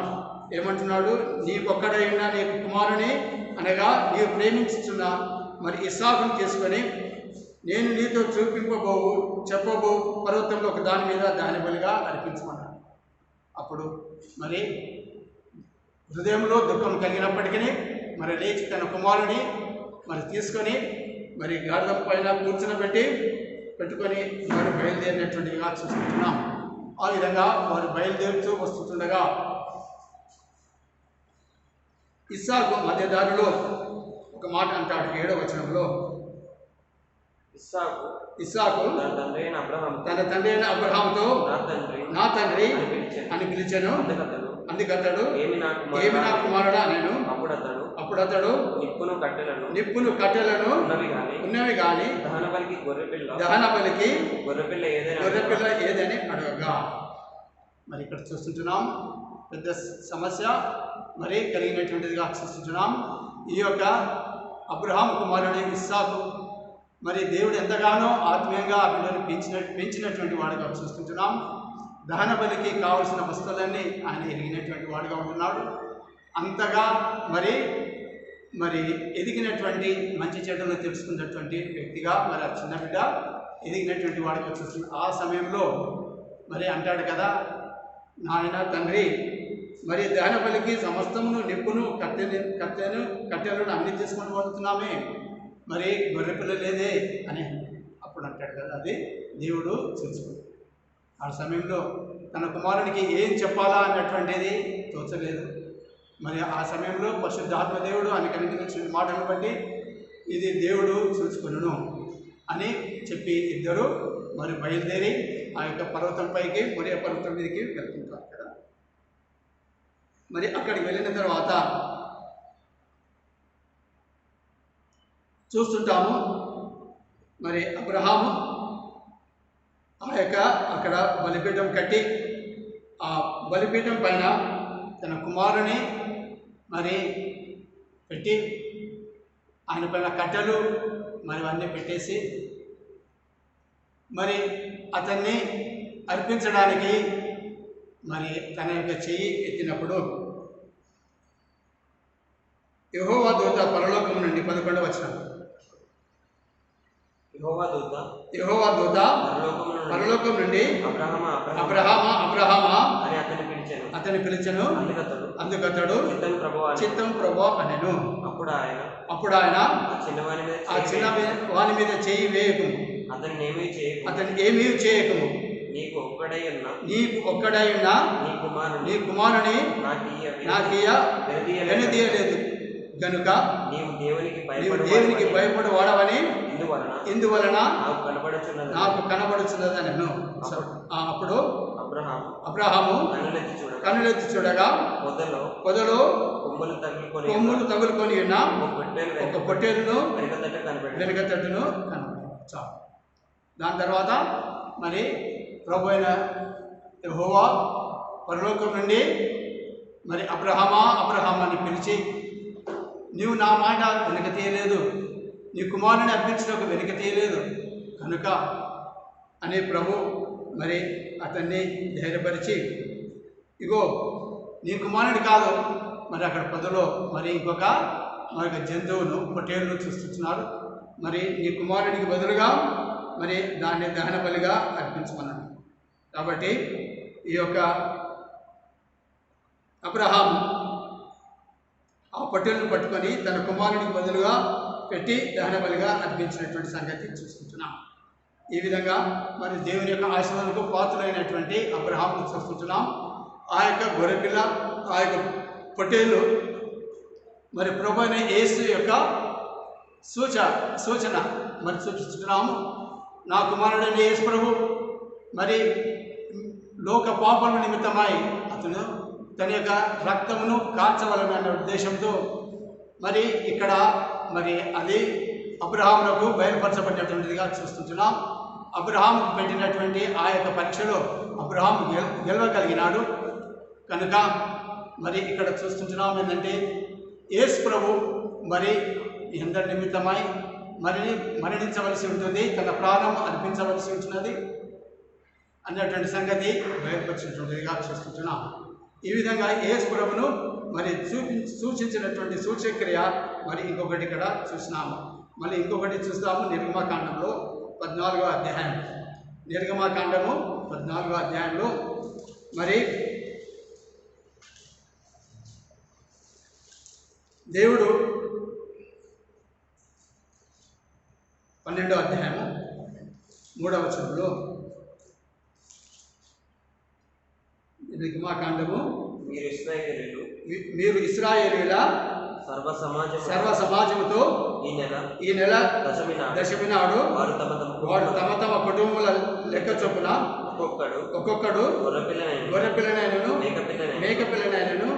ఏమంటున్నాడు? నీకొక్కడై ఉన్న నీ కుమారుని అనగా నీవు ప్రేమించుతున్న మరి ఇస్సాకును తీసుకొని నేను నీతో చెప్పబో పర్వతంలో ఒక దాని మీద దాని బలిగా అర్పించమన్నాడు. అప్పుడు మరి హృదయంలో దుఃఖం కలిగినప్పటికీ మరి లేచి తన కుమారుని మరి తీసుకొని మరి గాడిద పైన పెట్టుకొని వారు బయలుదేరినటువంటిగా చూస్తున్నాం. ఆ విధంగా వారు బయలుదేరుతూ వస్తుండగా ఇస్సాకు మధ్యదారిలో ఒక మాట అంటాడు. 7వ వచనంలో ఇస్సాకు తన తండ్రి అయిన అబ్రహాముతో నా తండ్రి అని పిలిచాను. అందుకతడు ఏమి నా కుమారుడా నేను. అప్పుడు అతడు నిప్పును కట్టెలను ఉన్నవి గాని దహన బలికి గొర్రెపిల్ల ఏదని అడగగా. మరి ఇక్కడ చూస్తుంటున్నాం పెద్ద సమస్య మరి కలిగినటువంటిదిగా చూస్తుంటున్నాం. ఈ యొక్క అబ్రహాము కుమారుడు ఇస్సాకు మరి దేవుడు ఎంతగానో ఆత్మీయంగా ఆ బిడ్డను పెంచినటువంటి వాడుగా చూస్తుంటున్నాం. దహన బలికి కావలసిన వస్తువులన్నీ ఆయన ఎరిగినటువంటి వాడుగా ఉంటున్నాడు. అంతగా మరి ఎదిగినటువంటి మంచి చెడ్డలు తెలుసుకున్నటువంటి వ్యక్తిగా మరి ఆ చిన్న బిడ్డ ఎదిగినటువంటి వాడిగా చూస్తున్నాడు. ఆ సమయంలో మరి అంటాడు కదా, నాయన తండ్రి మరి దహన బలికి సమస్తమును నిప్పును కట్టెలను అన్ని తీసుకొని పోతున్నామే, మరి గొర్రెపిల్ల లేదే అని అప్పుడు అంటాడు కదా. అది దేవుడు చూసుకుంటాడు. ఆ సమయంలో తన కుమారునికి ఏం చెప్పాలా అన్నటువంటిది తోచలేదు. మరి ఆ సమయంలో పరిశుద్ధాత్మ దేవుడు ఆయనకు అనుగ్రహించిన మాటలను బట్టి ఇది దేవుడు చూసుకును అని చెప్పి ఇద్దరు మరి బయలుదేరి ఆ యొక్క పర్వతం పైకి మొరియా పర్వతం మీదకి వెళ్తుంటారు కదా. మరి అక్కడికి వెళ్ళిన తర్వాత చూస్తుంటాము మరి అబ్రహాము ఆ యొక్క అక్కడ బలిపీఠం కట్టి ఆ బలిపీఠం పైన తన కుమారుని మరి పెట్టి ఆయన పైన కట్టెలు మరి అన్నీ పెట్టేసి మరి అతన్ని అర్పించడానికి మరి తన యొక్క చెయ్యి ఎత్తినప్పుడు యెహోవా దూత పరలోకం నుండి 11వ వచనం, యెహోవా దూత పరలోకం నుండి అబ్రహామా అతని పిలిచెను. అందుకతడు చిత్తం ప్రభువా అనెను. అప్పుడు ఆయన ఆ చిన్న వాని మీద చెయ్యి వేయకుము, అతన్ని ఏమీ చేయకుము, నీకు ఒక్కడై ఉన్న నీ కుమారుని నాకియ్య వెనుదీయలేదు గనుక నీవు దేవునికి భయపడు వాడవని ఇందువలన నాకు కనబడుచున్నది అనెను. అప్పుడు అబ్రహాము కన్నులెత్తి చూడగా పొదలో కొమ్ములు తగులుకొని ఉన్న ఒక పొట్టేలును వెనుకతట్టును కనబడి. దాని తర్వాత మరి ప్రభు అయిన యెహోవా పరలోకం నుండి మరి అబ్రహామా అని పిలిచి, నీవు నా మాట వెనుక తీయలేదు, నీ కుమారుని అర్పించడానికి వెనుక తీయలేదు కనుక అని ప్రభు మరి అతన్ని ధైర్యపరిచి, ఇగో నీ కుమారుడు కాదు, మరి అక్కడ పొదలో మరి మరొక జంతువును పొట్టేలును చూస్తున్నారు, మరి నీ కుమారుడికి బదులుగా మరి దాన్ని దహన బలిగా అర్పించమన్నాడు. కాబట్టి ఈ యొక్క అబ్రహాం ఆ పొట్టేలును పట్టుకొని తన కుమారుడికి బదులుగా పెట్టి దహన బలిగా అర్పించినటువంటి సంగతి చూసుకుంటున్నాం. ఈ విధంగా మరి దేవుని యొక్క ఆశీర్వాదాలకు పాత్రులైనటువంటి అబ్రహాంను చూసుకుంటున్నాం. ఆ యొక్క గొర్రెపిల్ల, ఆ యొక్క పొట్టేలు మరి ప్రభు అయిన యేసు యొక్క సూచన మరి చూపిస్తున్నాము. నా కుమారుడైన యేసు ప్రభు మరి లోక పాపల నిమిత్తమై అతను తన యొక్క రక్తమును కాల్చవలనన్న ఉద్దేశంతో మరి ఇక్కడ మరి అది అబ్రహామునకు బయలుపరచబడినటువంటిదిగా చూస్తున్నాం. అబ్రహాముకు పెట్టినటువంటి ఆ యొక్క పరీక్షలో అబ్రహాము గెలవగలిగినాడు కనుక మరి ఇక్కడ చూస్తున్నాం ఏంటంటే యేసు ప్రభు మరి ఎందరి నిమిత్తమై మరణించవలసి ఉంటుంది, తన ప్రాణం అర్పించవలసి ఉంటున్నది అన్నటువంటి సంగతి బయలుపరిచినటువంటిదిగా చూస్తున్నాం. ఈ విధంగా యేసు ప్రభును మరి సూచించినటువంటి సూచక్రియ మరి ఇంకొకటి ఇక్కడ చూసినాము. మళ్ళీ ఇంకొకటి చూస్తాము నిర్గమాకాండంలో 14వ అధ్యాయం. నిర్గమాకాండము 14వ అధ్యాయంలో మరి దేవుడు 12వ అధ్యాయము 3వ వచనంలో నిర్గమాకాండము మీరు ఇశ్రాయేలీయుల సర్వ సమాజముతో ఈ నెల దశమి నాడు వారు తమ తమ కుటుంబాల లెక్క చొప్పున ఒక్కొక్కడు గొర్రెపిల్లనైనను మేకపిల్లనైనను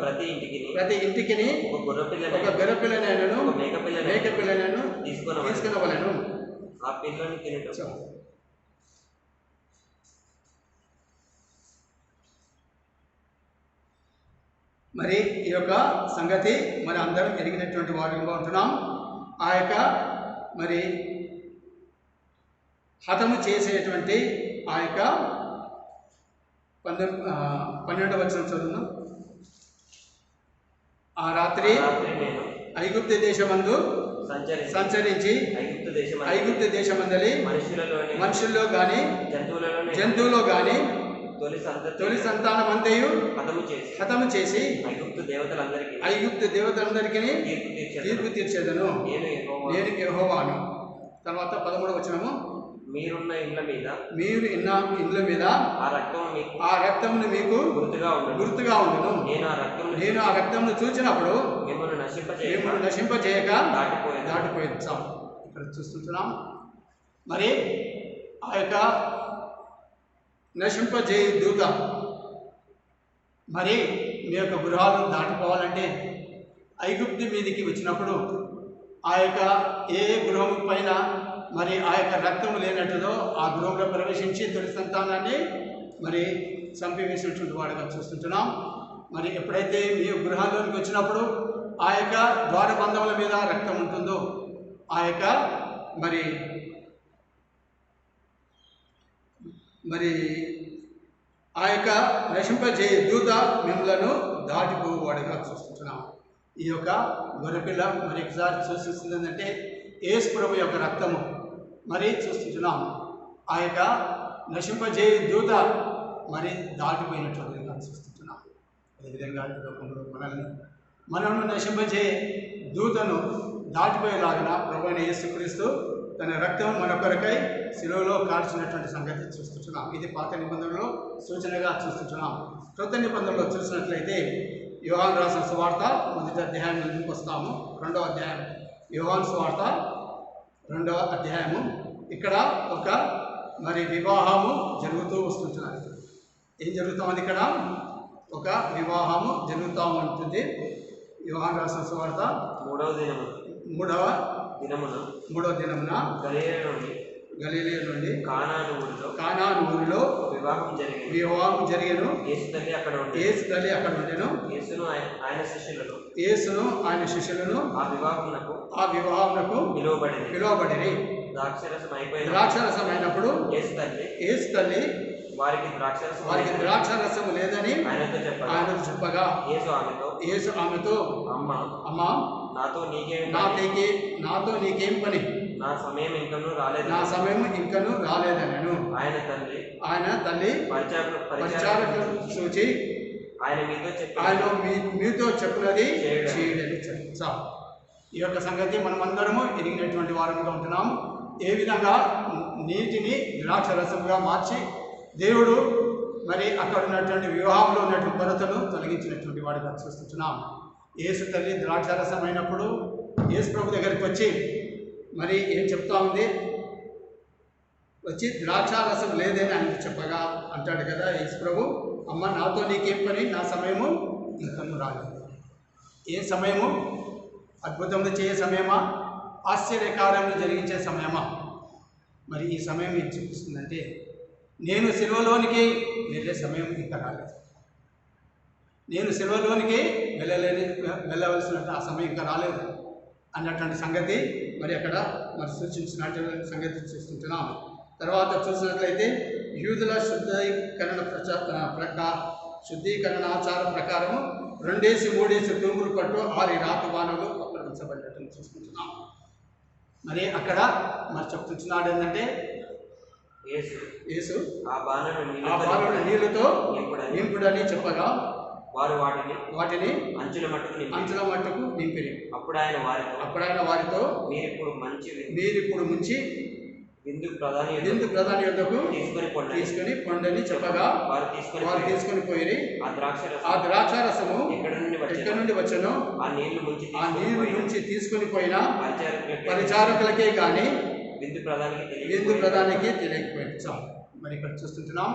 ప్రతి ఇంటికి ఒక గొర్రెపిల్లనైనను మేకపిల్లనైనను తీసుకునవలెను. ఆ పిల్లని తినటం మరి ఈ యొక్క సంగతి మరి అందరం ఎరిగినటువంటి వారంగా ఉంటున్నాం. ఆ యొక్క మరి హతము చేసేటువంటి ఆ యొక్క 12వ వచనం చదువును. ఆ రాత్రి ఐగుప్తు దేశమందు సంచరించి ఐగుప్తు దేశమందలి మనుషుల్లో గాని జంతువులో గాని తొలి సంతానమంతయు హతము చేసి ఐగుప్తు దేవతలందరికీ తీర్పు తీర్చేదను నేను యెహోవాను. తర్వాత 13వ వచనము, మీరున్న ఇండ్ల మీద ఆ రక్తమును మీకు గుర్తుగా ఉండును. నేను ఆ రక్తమును చూచినప్పుడు మిమ్మల్ని నశింపజేయక దాటిపోయింది. చాలు, ఇక్కడ చూస్తుంటున్నాం. మరి ఆ యొక్క నశింపజేయ దూత మరి మీ యొక్క గృహాలను దాటిపోవాలంటే ఐగుప్తు మీదికి వచ్చినప్పుడు ఆ యొక్క ఏ గృహం పైన మరి ఆ యొక్క రక్తం లేనట్టుదో ఆ గృహంలో ప్రవేశించి తొలి సంతానాన్ని మరి చంపివేసినటువంటి వాడుగా చూస్తుంటున్నాం. మరి ఎప్పుడైతే మీ గృహాల్లోనికి వచ్చినప్పుడు ఆ యొక్క ద్వారబంధముల మీద రక్తం ఉంటుందో ఆ యొక్క మరి ఆ యొక్క నశింపజేయ దూత మిమ్మలను దాటిపోవాడుగా చూస్తుంటున్నాం. ఈ యొక్క గొర్రెపిల్ల మరి ఒకసారి సూచిస్తుంది ఏంటంటే యేసు ప్రభు యొక్క రక్తము మరి చూస్తుంటున్నాం. ఆ యొక్క నశింపజేయ దూత మరి దాటిపోయినటువంటిదిగా చూస్తుంటున్నాం. అదేవిధంగా ఈ లోకంలో మనల్ని నశింపజేయ దూతను దాటిపోయేలాగా ప్రభు అయిన యేసుక్రీస్తు తన రక్తం మన కొరకై శిలువలో కాల్చినటువంటి సంగతి చూస్తుంటున్నాం. ఇది పాత నిబంధనలో సూచనగా చూస్తుంటున్నాం. కొత్త నిబంధనలో చూసినట్లయితే యోహాను రాసిన సువార్త 1వ అధ్యాయం నుంచి వస్తాము. 2వ అధ్యాయం యోహాను సువార్త 2వ అధ్యాయము. ఇక్కడ ఒక మరి వివాహము జరుగుతూ వస్తుంటున్నది. ఏం జరుగుతామని ఇక్కడ ఒక వివాహము జరుగుతూ ఉంటుంది. యోహాను రాసిన సువార్త 3వ దినమున గలిలయ నుండి కానాను ఊరిలో వివాహం జరిగెను. యేసు తల్లి అక్కడ ఉండెను. యేసును ఆయన శిష్యులను ఆ వివాహమునకు పిలువబడిరి. ద్రాక్షరసం అయినప్పుడు యేసు తల్లి వారికి ద్రాక్షరసము లేదని ఆయనతో చెప్పగా యేసు ఆమెతో అమ్మా నాతో నీకేం పని, నా సమయం ఇంకను రాలేదనను. ఆయన తల్లి పరిచారకులను చూచి ఆయన మీతో చెప్పినది చేయడని చెప్పా. ఈ యొక్క సంగతి మనమందరము ఎరిగినటువంటి వారంగా ఉంటున్నాము. ఏ విధంగా నీటిని ద్రాక్షరసంగా మార్చి దేవుడు మరి అక్కడ ఉన్నటువంటి వివాహంలో ఉన్నటువంటి కొరతను తొలగించినటువంటి వాడిగా చూస్తున్నాం. యేసు తల్లి ద్రాక్షరసం అయినప్పుడు యేసు ప్రభు దగ్గరికి వచ్చి మరి ఏం చెప్తా ఉంది, వచ్చి ద్రాక్షారసం లేదని ఆయన చెప్పగా అంటాడు కదా యేసు ప్రభు, అమ్మ నాతో నీకేం పని, నా సమయము ఇంకను రాలేదు. ఏ సమయము? అద్భుతములు చేసే సమయమా, ఆశ్చర్యకార్యములు జరిగించే సమయమా? మరి ఈ సమయం ఏం చూపిస్తుందంటే నేను సిలువలోనికి వెళ్ళే సమయం ఇంకా రాలేదు. నేను సిలువలోనికి వెళ్ళవలసిన ఆ సమయం ఇంకా రాలేదు అన్నటువంటి సంగతి మరి అక్కడ మరి సూచించినటువంటి సంగతి చూస్తుంటున్నాం. తర్వాత చూసినట్లయితే యూదుల శుద్ధీకరణాచారం ప్రకారము 2-3 తూములు పట్టు 6 రాతి బాణాలు అక్కడ ఉంచబడినట్టు చూసుకుంటున్నాం. మరి అక్కడ మరి చెప్తున్నాడు ఏంటంటే యేసు ఆ బాణను నీళ్లతో నింపుడని చెప్పగా వారు వాటిని అంచుల మట్టుకు నింపిరి. అప్పుడు ఆయన వారితో మీరిప్పుడు ముంచి విందు ప్రధాని యొద్దకు తీసుకొని పొండని చెప్పగా వారు తీసుకొని పోయి ఆ ద్రాక్షారసము ఎక్కడి నుండి వచ్చానో ఆ నీళ్లు నుంచి తీసుకొని పోయినా పరిచారకులకే కానీ విందు ప్రధానికి తెలియకపోయింది. చాలు. మరి ఇక్కడ చూస్తుంటున్నాం.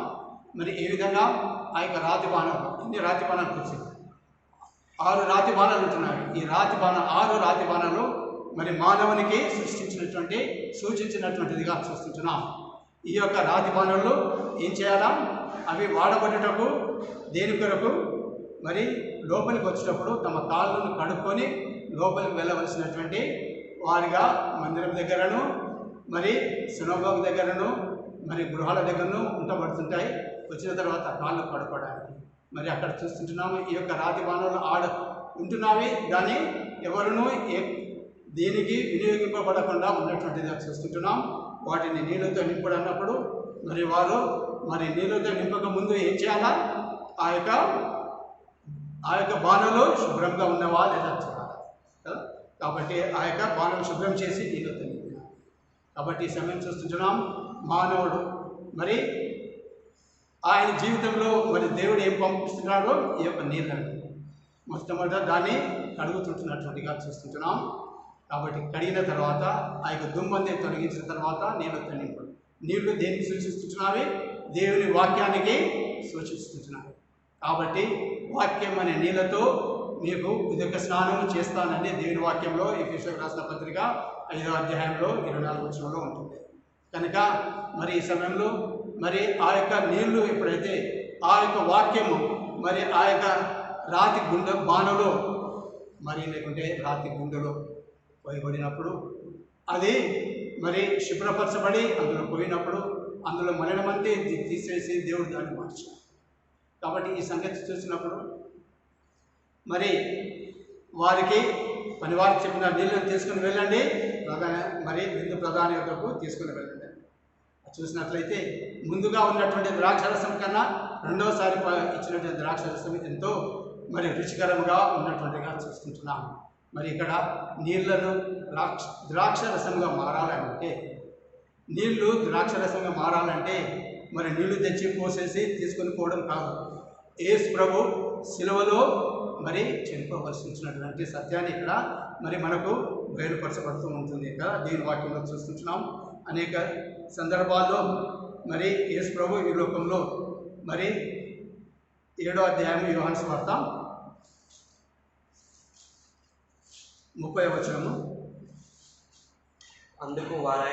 మరి ఈ విధంగా ఆ యొక్క రాతి బాణాలు, ఇన్ని రాతి బాణాలు కూర్చుంది 6 రాతి బాణాలు ఉంటున్నాయి. ఈ 6 రాతి బాణాలు మరి మానవునికి సూచించినటువంటిదిగా చూస్తుంటున్నాం. ఈ యొక్క రాతి బాణాలు ఏం చేయాలా? అవి వాడబడేటప్పుడు దేని కొరకు? మరి లోపలికి వచ్చేటప్పుడు తమ కాళ్ళను కడుక్కొని లోపలికి వెళ్ళవలసినటువంటి వారిగా మందిరం దగ్గరను మరి సినగోగ దగ్గరను మరి గృహాల దగ్గరను ఉంటబడుతుంటాయి. వచ్చిన తర్వాత కాళ్ళు కడుక్కోవడానికి మరి అక్కడ చూస్తుంటున్నాము. ఈ యొక్క రాతి బాణాలు ఉంటున్నావి, కానీ ఎవరునూ దీనికి వినియోగింపబడకుండా ఉన్నటువంటిది చూస్తుంటున్నాం. వాటిని నీళ్ళతో నింపుడు అన్నప్పుడు మరి వారు మరి నీళ్ళతో నింపక ముందు ఏం చేయాలా? ఆ యొక్క బాణలు శుభ్రంగా ఉన్నవా లేదా చూడాలి కదా. కాబట్టి ఆ యొక్క బాణం శుభ్రం చేసి నీళ్ళతో నింపినారు. కాబట్టి ఈ సమయం చూస్తుంటున్నాం, మానవుడు మరి ఆయన జీవితంలో మరి దేవుడు ఏం పంపిస్తున్నాడో ఈ యొక్క నీళ్ళను మొట్టమొదట దాన్ని కడుగుతుంటున్నటువంటిగా చూస్తుంటున్నాం. కాబట్టి కడిగిన తర్వాత ఆ యొక్క దుమ్మంది తొలగించిన తర్వాత నీళ్ళతో నింపడు. నీళ్లు దేనికి సూచిస్తుంటున్నావి? దేవుని వాక్యానికి సూచిస్తుంటున్నావి. కాబట్టి వాక్యం అనే నీళ్ళతో మీకు ఉదక స్నానం చేస్తానని దేవుని వాక్యంలో ఎఫెసీయులకు రాసిన పత్రిక 5వ అధ్యాయంలో 24వ వచనంలో ఉంటుంది. కనుక మరి ఈ సమయంలో మరి ఆ యొక్క నీళ్లు ఎప్పుడైతే ఆ యొక్క వాక్యము మరి ఆ యొక్క రాతి గుండె బాణలో మరి లేకుంటే రాతి గుండెలో పోయబడినప్పుడు అది మరి శుభ్రపరచబడి అందులో పోయినప్పుడు అందులో మలినమంతా తీసేసి దేవుడు దాన్ని మార్చాడు. కాబట్టి ఈ సంగతి చూసినప్పుడు మరి వారికి పనివారికి చెప్పిన నీళ్ళని తీసుకుని వెళ్ళండి, మరి విందు ప్రధాని యొక్కకు తీసుకుని వెళ్ళండి. చూసినట్లయితే ముందుగా ఉన్నటువంటి ద్రాక్షరసం కన్నా రెండవసారి ఇచ్చినటువంటి ద్రాక్షరసం ఎంతో మరి రుచికరంగా ఉన్నటువంటిగా చూస్తుంటున్నాం. మరి ఇక్కడ నీళ్లను ద్రాక్షరసంగా మారాలంటే నీళ్లు ద్రాక్షరసంగా మారాలంటే మరి నీళ్లు తెచ్చి పోసేసి తీసుకొని పోవడం కాదు. యేసు ప్రభు శిలువలో మరి చనిపోవలసినటువంటి సత్యాన్ని ఇక్కడ మరి మనకు బయలుపరచబడుతూ ఉంటుంది కదా. దీని వాక్యంలో చూస్తుంటున్నాం. అనేక సందర్భాల్లో మరి యేసు ప్రభు ఈ లోకంలో మరి 7వ అధ్యాయం యోహాను సువార్త 30వ వచనము. అందుకు వారు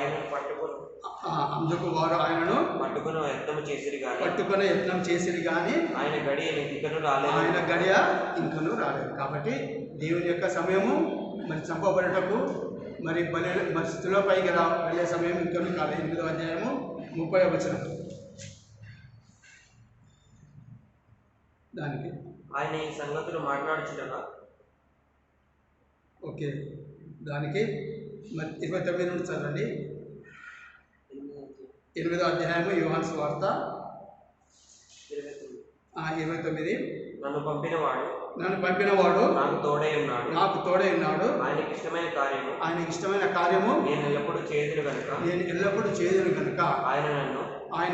ఆయనను పట్టుకుని యత్నం చేసిరి కానీ ఆయన గడియ ఇంకను రాలేదు. కాబట్టి దేవుని యొక్క సమయము మరి చంపబడటకు మరి స్థితిలో పైకి వెళ్ళే సమయం ఇంకను కాలేదు. 8వ అధ్యాయము 30వ వచనం. దానికి ఆయన ఈ సంగతులు మాట్లాడుచుండగా ఓకే, దానికి మరి 29 నుండి చదవండి. 8వ అధ్యాయము యోహాను సువార్త 29. నన్ను పంపినవాడు నాకు తోడై ఉన్నాడు. ఆయనకి ఇష్టమైన కార్యము నేను ఎల్లప్పుడూ చేయదును గనుక ఆయన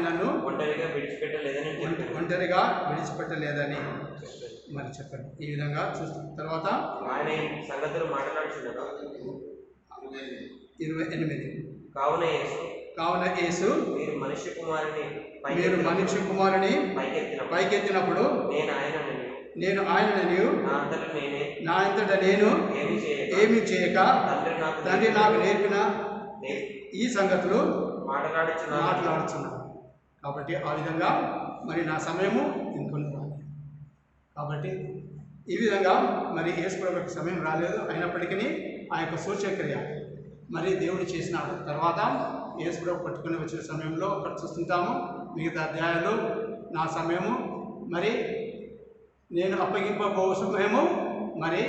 నన్ను ఒంటరిగా విడిచిపెట్టలేదని మరి చెప్పండి. ఈ విధంగా చూస్తున్న తర్వాత ఆయన సంగతులు మాట్లాడుచుండగా 28. కావున యేసు మీరు మనిషి కుమారుని పైకెత్తినప్పుడు నేను ఆయనను నా అంతట నేను ఏమి చేయక తండ్రి నాకు నేర్పిన ఈ సంగతులు మాట్లాడుచున్నాను. కాబట్టి ఆ విధంగా మరి నా సమయము ఇంకొన్ని రాలేదు. కాబట్టి ఈ విధంగా మరి యేసు ప్రభువుకి సమయం రాలేదు. అయినప్పటికీ ఆ యొక్క సూచక్రియ మరి దేవుడు చేసినాడు. తర్వాత యేసు ప్రభు పట్టుకుని వచ్చిన సమయంలో అక్కడ చూస్తుంటాము. మిగతా అధ్యాయాలు నా సమయము మరి నేను అప్పగింపబో సమయము మరి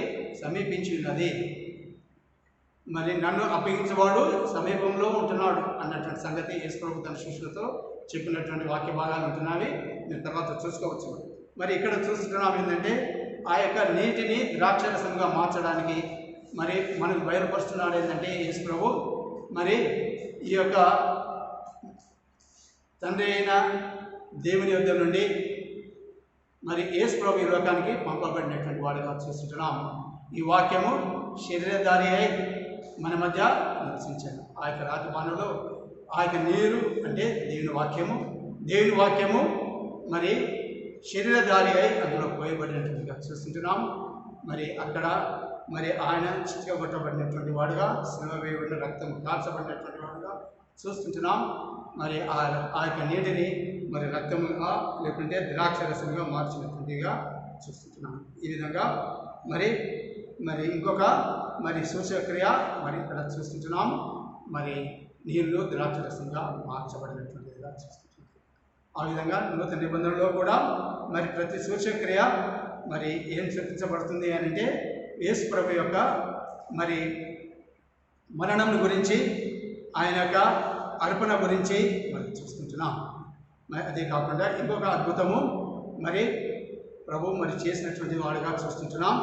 సమీపించి ఉన్నది, మరి నన్ను అప్పగించేవాడు సమీపంలో ఉంటున్నాడు అన్నటువంటి సంగతి యేసు ప్రభు తన శిష్యులతో చెప్పినటువంటి వాక్య భాగాలు ఉంటున్నాయి. మీరు తర్వాత చూసుకోవచ్చు. మరి ఇక్కడ చూస్తున్నాం ఏంటంటే ఆ యొక్క నీటిని ద్రాక్షరసంగా మార్చడానికి మరి మనకు బయలుపరుస్తున్నాడు. ఏంటంటే యేసు ప్రభు మరి ఈ యొక్క తండ్రి అయిన దేవుని యొద్ద నుండి మరి యేసు ప్రభు ఈ లోకానికి పంపబడినటువంటి వాడుగా చూస్తున్నాం. ఈ వాక్యము శరీరధారి అయి మన మధ్య నివసించాడు. ఆ యొక్క రాతి బాణలో ఆ యొక్క నీరు అంటే దేవుని వాక్యము మరి శరీరధారి అయి అందులో పోయబడినటువంటిగా చూస్తుంటున్నాం. మరి అక్కడ మరి ఆయన చిత్రగొట్టబడినటువంటి వాడుగా శిలువ వేయబడిన రక్తం కాల్చబడినటువంటి వాడుగా చూస్తుంటున్నాం. మరి ఆ యొక్క నీటిని మరి రక్తముగా లేకుంటే ద్రాక్షరసంగా మార్చినటువంటిగా చూస్తుంటున్నాం. ఈ విధంగా మరి ఇంకొక మరి సూచక్రియ మరి ఇక్కడ చూస్తుంటున్నాం. మరి నీళ్లు ద్రాక్షరసంగా మార్చబడినటువంటిదిగా చూస్తుంటున్నాం. ఆ విధంగా నూతన నిబంధనలో కూడా మరి ప్రతి సూచక్రియ మరి ఏం చూపించబడుతుంది అని అంటే యేసు ప్రభు యొక్క మరి మరణం గురించి, ఆయన యొక్క అర్పణ గురించి మరి చూసుకుంటున్నాం. మరి అదే కాకుండా ఇంకొక అద్భుతము మరి ప్రభు మరి చేసినటువంటి వాడుగా చూస్తుంటున్నాం.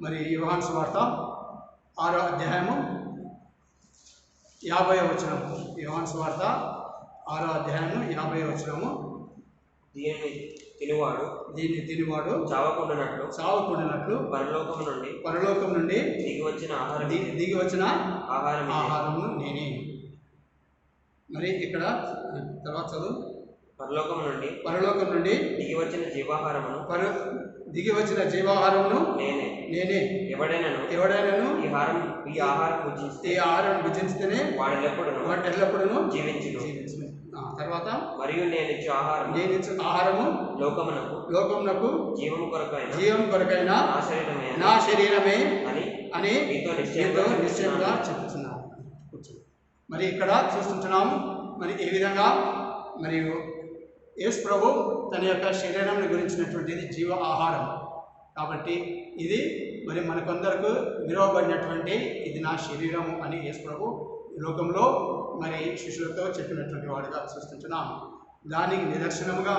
మరి యోహాను సువార్త 6వ అధ్యాయము 50వ వచనము. యోహాను సువార్త 6వ అధ్యాయము 50వ వచనము. దీన్ని తినువాడు చావకుండానట్లు పరలోకం నుండి దిగి వచ్చిన ఆహారము నేనే. మరి ఇక్కడ తర్వాత చదువు. పరలోకం నుండి దిగి వచ్చిన జీవాహారమును నేనే. ఎవడైనాను ఈ ఆహారం భుజించితేనే వాడు ఎల్లప్పుడూ జీవించును. తర్వాత మరియు నేను ఇచ్చు ఆహారము లోకమునకు జీవము కొరకైన నా శరీరమే అని మీతో నిశ్చయంగా చెప్తున్నాను. మరి ఇక్కడ చూస్తుంటున్నాము మరి ఏ విధంగా మరియు యేసు ప్రభు తన యొక్క శరీరం గురించినటువంటిది జీవ ఆహారం. కాబట్టి ఇది మరి మనకందరకు విలువబడినటువంటి ఇది నా శరీరము అని యేసు ప్రభు ఈ లోకంలో మరి శిష్యులతో చెప్పినటువంటి వాడుగా చూస్తుంటున్నాం. దానికి నిదర్శనముగా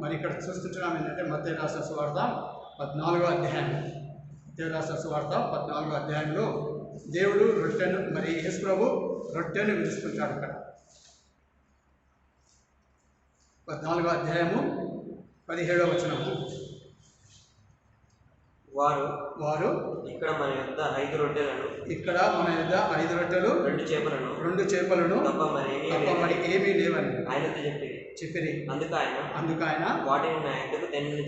మరి ఇక్కడ చూస్తుంటున్నాం ఏంటంటే మత్తయి రాసిన సువార్త 14వ అధ్యాయం. మత్తయి రాసిన సువార్త 14వ అధ్యాయంలో దేవుడు రొట్టెను మరి యేసు ప్రభు రొట్టెను విరుస్తుంటాడు. ఇక్కడ 14వ అధ్యాయము 17వ వచనము. వారు ఇక్కడ మన యొద్ద 5 రొట్టెలు 2 చేపలను తప్ప మరి ఏమీ లేవని ఆయనతో చెప్పిరి. అందుకు ఆయన వాటిని నా యొద్దకు తెండని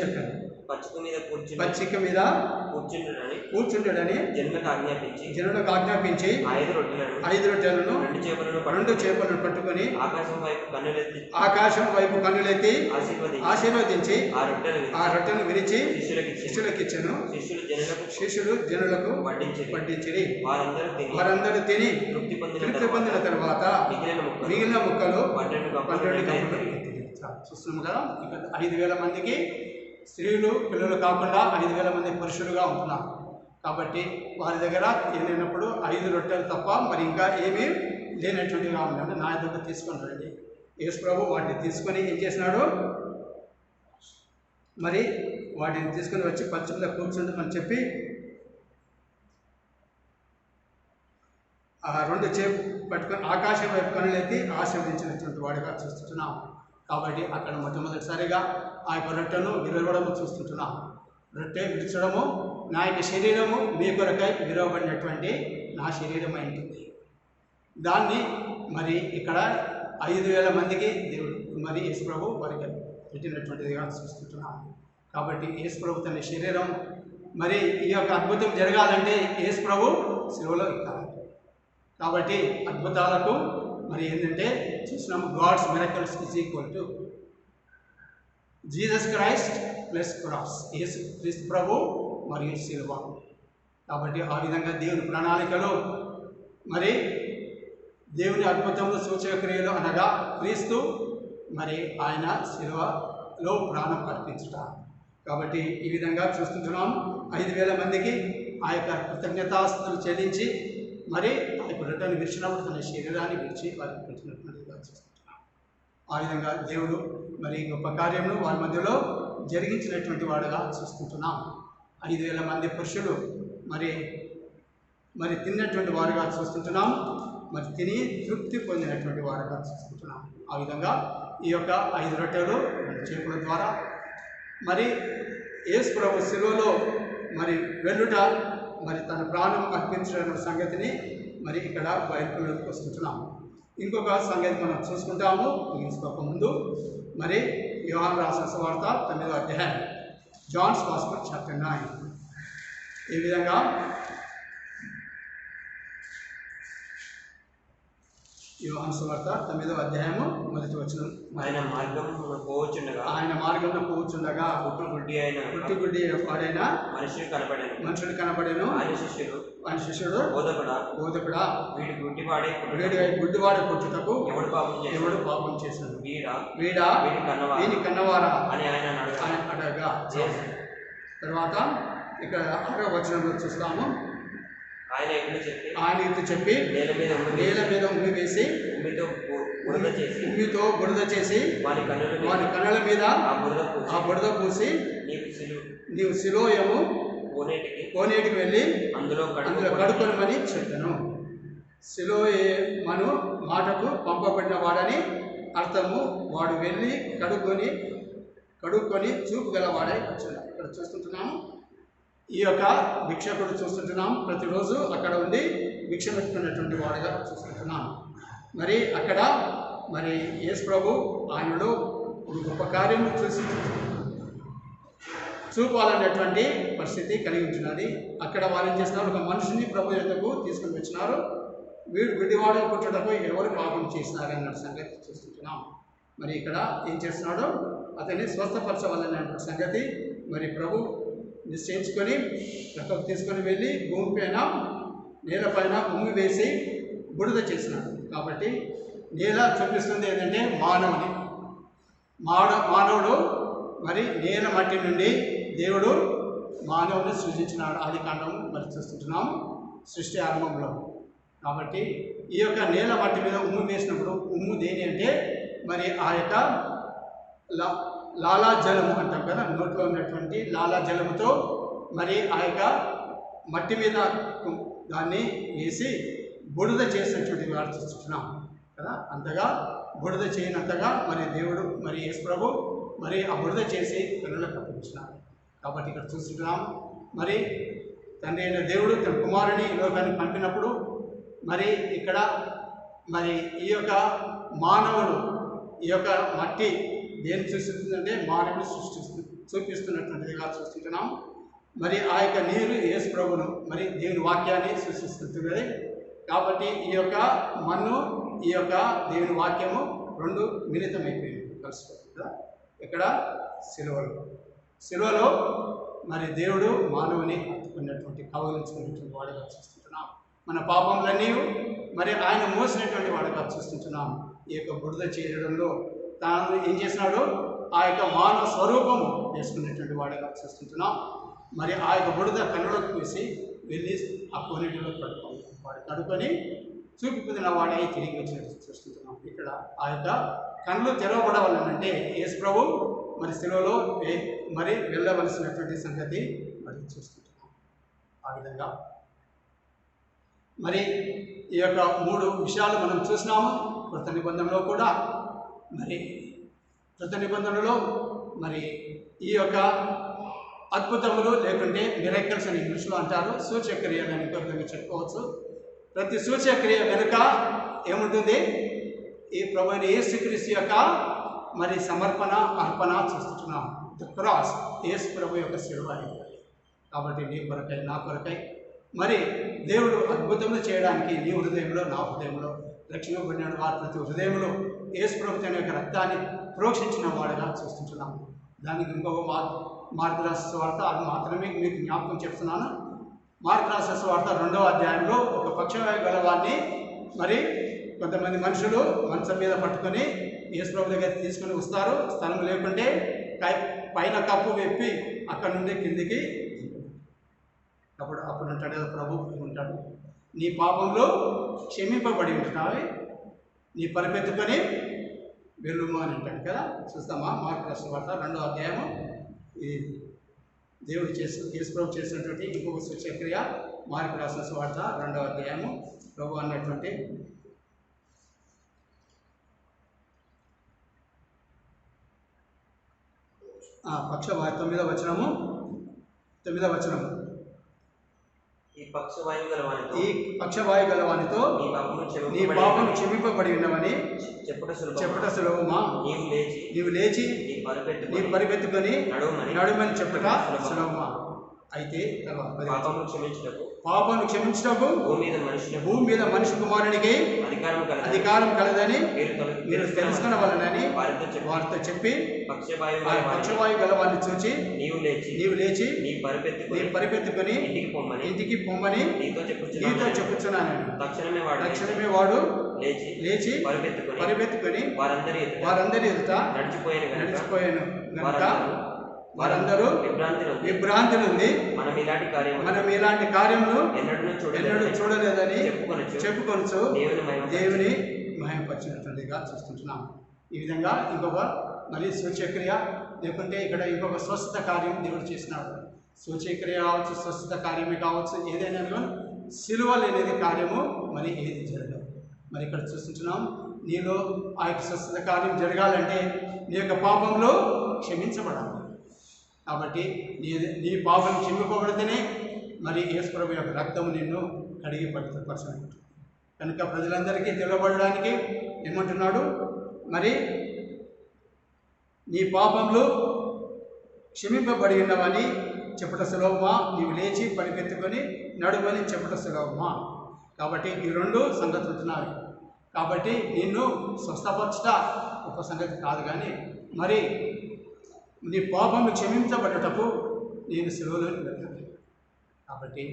చెప్పాను. పచ్చిక మీద కూర్చుండడని జనులకు ఆజ్ఞాపించి 5 రొట్టెలను 2 చేపలను పట్టుకొని ఆకాశం వైపు కన్నులెత్తి ఆశీర్వదించి ఆ రొట్టెను విరిచి శిష్యులకు ఇచ్చెను. శిష్యులు జనులకు వడ్డించిరి. వారందరూ తిని తృప్తి పొందిన తర్వాత మిగిలిన ముక్కలు 12 కప్పులు చూస్తున్నాం కదా. ఇక్కడ 5,000 మందికి స్త్రీలు పిల్లలు కాకుండా 5,000 మంది పురుషులుగా ఉంటున్నారు. కాబట్టి వారి దగ్గర లేనప్పుడు 5 రొట్టెలు తప్ప మరి ఇంకా ఏమీ లేనటువంటిగా ఉందంటే నా దగ్గర తీసుకొని రండి. యేసు ప్రభు వాటిని తీసుకొని ఏం చేసినాడు మరి వాటిని తీసుకొని వచ్చి పచ్చడిలో కూర్చుండమని చెప్పి ఆ 2 చేప పట్టుకొని ఆకాశం వైపు కనులెత్తి ఆశీర్వదించినటువంటి వాడిగా చూస్తున్నాం. కాబట్టి అక్కడ మొట్టమొదటిసారిగా ఆ యొక్క రొట్టెను విరవడము చూస్తుంటున్నాం. రొట్టె విరచడము నా యొక్క శరీరము మీ కొరకై విరవబడినటువంటి నా శరీరం అయింది. దాన్ని మరి ఇక్కడ 5,000 మందికి దేవుడు మరి యేసు ప్రభు వారికి పెట్టినటువంటిదిగా చూస్తుంటున్నాం. కాబట్టి యేసు ప్రభు తన శరీరం మరి ఈ యొక్క అద్భుతం జరగాలంటే యేసు ప్రభు శిలువలో ఎక్కాలి. కాబట్టి అద్భుతాలకు మరి ఏంటంటే చూసినాము God's miracles is equal to Jesus Christ plus cross. Yesu Kristu ప్రభు మరియు శిలువ. కాబట్టి ఆ విధంగా దేవుని ప్రణాళికలో మరి దేవుని అద్భుతములు సూచక క్రియలు అనగా క్రీస్తు మరి ఆయన శిలువలో ప్రాణం అర్పించుట. కాబట్టి ఈ విధంగా చూస్తుంటున్నాం 5,000 మందికి ఆ యొక్క కృతజ్ఞతాస్తులు చెల్లించి మరి ఆ యొక్క రొట్టెను విరిచినప్పుడు తన శరీరాన్ని విరిచి వారికి పెట్టినట్టుగా చూస్తుంటున్నాం. ఆ విధంగా దేవుడు మరి గొప్ప కార్యమును వారి మధ్యలో జరిగించినటువంటి వాడుగా చూస్తుంటున్నాం. 5,000 మంది పురుషులు మరి మరి తిన్నటువంటి వారుగా చూస్తుంటున్నాం. మరి తిని తృప్తి పొందినటువంటి వారుగా చూస్తుంటున్నాం. ఆ విధంగా ఈ యొక్క 5 రొట్టెలు 2 చేపల ద్వారా మరి యేసు ప్రభు శిలువలో మరి వెళ్ళుట మరి తన ప్రాణం అర్పించడం సంగతిని మరి ఇక్కడ బయటలోకి వస్తుంటున్నాం. ఇంకొక సంగతి మనం చూసుకుంటాము ముగించుకోక ముందు. మరి యోహాను రాసిన సువార్త 9వ అధ్యాయం, జాన్స్ గాస్పెల్ చాప్టర్ 9. ఈ విధంగా యోహాను సువార్త 9వ అధ్యాయము 1వ వచనం. ఆయన మార్గంలో పోవచ్చుండగా పుట్టి గుడ్డి వాడైన మనుషుడు కనబడేను. ఆయన శిష్యుడు బోధకుడా వీడి గుడ్డివాడ కొట్టుటకు ఎవడు పాపం చేశాడు? వీడా వీని కన్నవారా అని ఆయన అడగగా. తర్వాత ఇక్కడ 6వ వచనంలో చూస్తాము. ఆయన ఇటు చెప్పి నేల మీద ఉమ్మి వేసి ఉమ్మితో బురద చేసి వారి కన్నుల మీద ఆ బురద పూసి నీవు సిలోయము కోనేటికి వెళ్ళి అందులో కడుక్కొనమని చెప్పాను. సిలోయమను మాటకు పంపబడిన వాడని అర్థము. వాడు వెళ్ళి కడుక్కొని చూపు గలవాడై వచ్చాడు. ఇక్కడ చూస్తుంటున్నాము ఈ యొక్క భిక్షకుడు చూస్తుంటున్నాం. ప్రతిరోజు అక్కడ ఉండి భిక్ష పెట్టుకున్నటువంటి వాడుగా చూస్తుంటున్నాం. మరి అక్కడ మరి యేసు ప్రభు ఆయనలో గొప్ప కార్యము చూపాలనేటువంటి పరిస్థితి కలిగి ఉంటున్నది. అక్కడ వారు ఏం చేస్తున్నారు, ఒక మనిషిని ప్రభు యొద్దకు తీసుకుని వచ్చినారు. వీడు గుడ్డివాడు పుట్టుటకు ఎవరు పాపం చేసినారు అన్న సంగతి చూస్తుంటున్నాం. మరి ఇక్కడ ఏం చేస్తున్నాడు, అతన్ని స్వస్థపరచవాలనేటువంటి సంగతి మరి ప్రభు నిశ్చయించుకొని ప్రక్కకు తీసుకొని వెళ్ళి భూమి పైన నేలపైన ఉమ్మి వేసి బురద చేసినాడు. కాబట్టి నేల చూపిస్తుంది ఏంటంటే మానవుడు మరి నేల మట్టి నుండి దేవుడు మానవుని సృజించినాడు. ఆది కాండం మరి చూస్తుంటున్నాం సృష్టి ఆరంభంలో. కాబట్టి ఈ యొక్క నేల మట్టి మీద ఉమ్ము వేసినప్పుడు ఉమ్ము దేని అంటే మరి ఆ యొక్క లాలాజలము అంటాం కదా, నోట్లో ఉన్నటువంటి లాలాజలముతో మరి ఆ యొక్క మట్టి మీద దాన్ని వేసి బురద చేసినటువంటి వారు చూస్తున్నాం కదా. అంతగా బురద చేయనంతగా మరి దేవుడు మరి యేసు ప్రభు మరి ఆ బురద చేసి కన్నులకు అప్పగించినారు. కాబట్టి ఇక్కడ చూస్తున్నాం మరి తండ్రి అయిన దేవుడు తన కుమారుని ఈ లోకానికి పంపినప్పుడు మరి ఇక్కడ మరి ఈ యొక్క మానవుడు ఈ యొక్క మట్టి దేన్ని సృష్టిస్తుందంటే మానవుని చూపిస్తున్నటువంటిదిగా చూస్తున్నాం. మరి ఆ యొక్క నీరు యేసు ప్రభును మరి దేవుని వాక్యాన్ని సృష్టిస్తుంది. కాబట్టి ఈ యొక్క మన్ను ఈ యొక్క దేవుని వాక్యము రెండు మిళితమైపోయింది, కలుసుకోవాలి కదా. ఇక్కడ సిలువలో మరి దేవుడు మానవుని హత్తుకున్నటువంటి కౌగిలించుకున్నటువంటి వాడుగా చూస్తుంటున్నాం. మన పాపములన్నీ మరి ఆయన మోసినటువంటి వాడుగా చూస్తుంటున్నాం. ఈ యొక్క బురద చేయడంలో తాను ఏం చేసినాడు, ఆ యొక్క మానవ స్వరూపము వేసుకునేటువంటి వాడుగా చూస్తుంటున్నాం. మరి ఆ యొక్క బురద కన్నులకు వేసి వెళ్ళి ఆ కోనేటిలో వాడు కడుక్కొని చూపు పొందిన వాడే తిరిగి వచ్చినట్టు చూస్తుంటున్నాం. ఇక్కడ ఆ యొక్క కళ్ళు తెరవబడవాలంటే యేసు ప్రభు మరి సిలువలో మరి వెళ్ళవలసినటువంటి సంగతి మరి చూస్తుంటున్నాం. ఆ విధంగా మరి ఈ యొక్క 3 విషయాలు మనం చూసినాము. కృత నిబంధనలో కూడా మరి కృత నిబంధనలో మరి ఈ యొక్క అద్భుతములు లేకుంటే మిరాకిల్స్ అని ఇంగ్లీష్లో అంటారు, సూచక్రియలు అని ఇంకో విధంగా చెప్పుకోవచ్చు. ప్రతి సూచక్రియ వెనుక ఏముంటుంది, ఈ ప్రభువైన యేసుక్రీస్తు యొక్క మరి సమర్పణ అర్పణ చూస్తున్నాం. ద క్రాస్, యేసు ప్రభు యొక్క శిలువ. కాబట్టి నీ కొరకై నా కొరకై మరి దేవుడు అద్భుతములు చేయడానికి నీ హృదయంలో నా హృదయంలో రక్షణ పొందిన వారి ప్రతి హృదయంలో యేసు ప్రభు తన యొక్క రక్తాన్ని ప్రోక్షించిన వాడుగా చూస్తున్నాం. దానికి ఇంకొక మార్కు రాసిన సువార్త, అది మాత్రమే మీకు జ్ఞాపకం చెప్తున్నాను. మార్కు రాసిన సువార్త 2వ అధ్యాయంలో ఒక పక్షవాయు గలవాన్ని మరి కొంతమంది మనుషులు మంచం మీద పట్టుకొని యేసు ప్రభు దగ్గర తీసుకుని వస్తారు. స్థలం లేకుంటే పైన కప్పు వెప్పి అక్కడ నుండి కిందికి అప్పుడు అంటాడు కదా ప్రభు ఉంటాడు, నీ పాపంలో క్షమింపబడి ఉంటున్నావి, నీ పరిపెత్తుకొని వెళ్ళుము అని అంటాడు కదా. చూస్తామా మార్కు రాసిన వార్త 2వ అధ్యాయము. ఇది దేవుడు యేసు ప్రభు చేసినటువంటి ఇంకొక సూచక్రియ. మార్కు రాసిన వార్త 2వ అధ్యాయము ప్రభు అన్నటువంటి పక్షవాయు 9వ వచనము. ఈ పక్షవాయు గలవానితో నీ పాపము క్షమింపబడి ఉన్నవని చెప్పుట సులభమా, నీవు లేచి నీ పరిపెత్తుకొని నడుమని చెప్పుట సులభమా. అయితే పాపను క్షమించుటకు భూమి మీద మనిషి కుమారునికి అధికారం కలదని మీరు తెలుసుకునవలనని వారితో చెప్పి పక్షవాయు గలవాన్ని చూచి నీవు లేచి నీ పరిపెత్తుకొని ఇంటికి పొమ్మని నీతో చెప్పుచున్నాను. తక్షణమే వాడు లేచి పరిపెత్తుకొని వారందరి ఎదుట నడిచిపోయాను. కనుక వారందరూ విభ్రాంతి నుండి మనం ఇలాంటి కార్యములు ఎన్నడూ చూడలేదని చెప్పుకొనొచ్చు దేవుని మహిమపరిచినట్లుగా చూస్తుంటున్నాం. ఈ విధంగా ఇంకొక మరి సూచక్రియ లేకుంటే ఇక్కడ ఇంకొక స్వస్థత కార్యం దేవుడు చేసినాడు. సూచక్రియ కావచ్చు, స్వస్థత కార్యమే కావచ్చు, ఏదైనా సిలువ లేనిది కార్యము మరి ఏది జరగదు. మరి ఇక్కడ చూస్తుంటున్నాం, నీలో ఆ యొక్క స్వస్థత కార్యం జరగాలంటే నీ యొక్క పాపంలో క్షమించబడాలి. కాబట్టి నీ పాపం క్షమింపబడితేనే మరి యేసు ప్రభు యొక్క రక్తము నిన్ను కడిగి పవిత్రపరచబడుతుంది. కనుక ప్రజలందరికీ తెలియబడడానికి ఏమంటున్నాడు, మరి నీ పాపంలో క్షమింపబడి ఉన్నవని చెప్పుట సులభమా, నీవు లేచి పరిగెత్తుకొని నడుమని చెప్పుట సులభమా. కాబట్టి ఈ రెండు సంగతులు ఉంటున్నాయి. కాబట్టి నిన్ను స్వస్థపరచుట గొప్ప సంగతి కాదు, కానీ మరి నీ పాపము క్షమించబడ్డటకు నేను సిలువలోకి వెళ్ళాను. కాబట్టి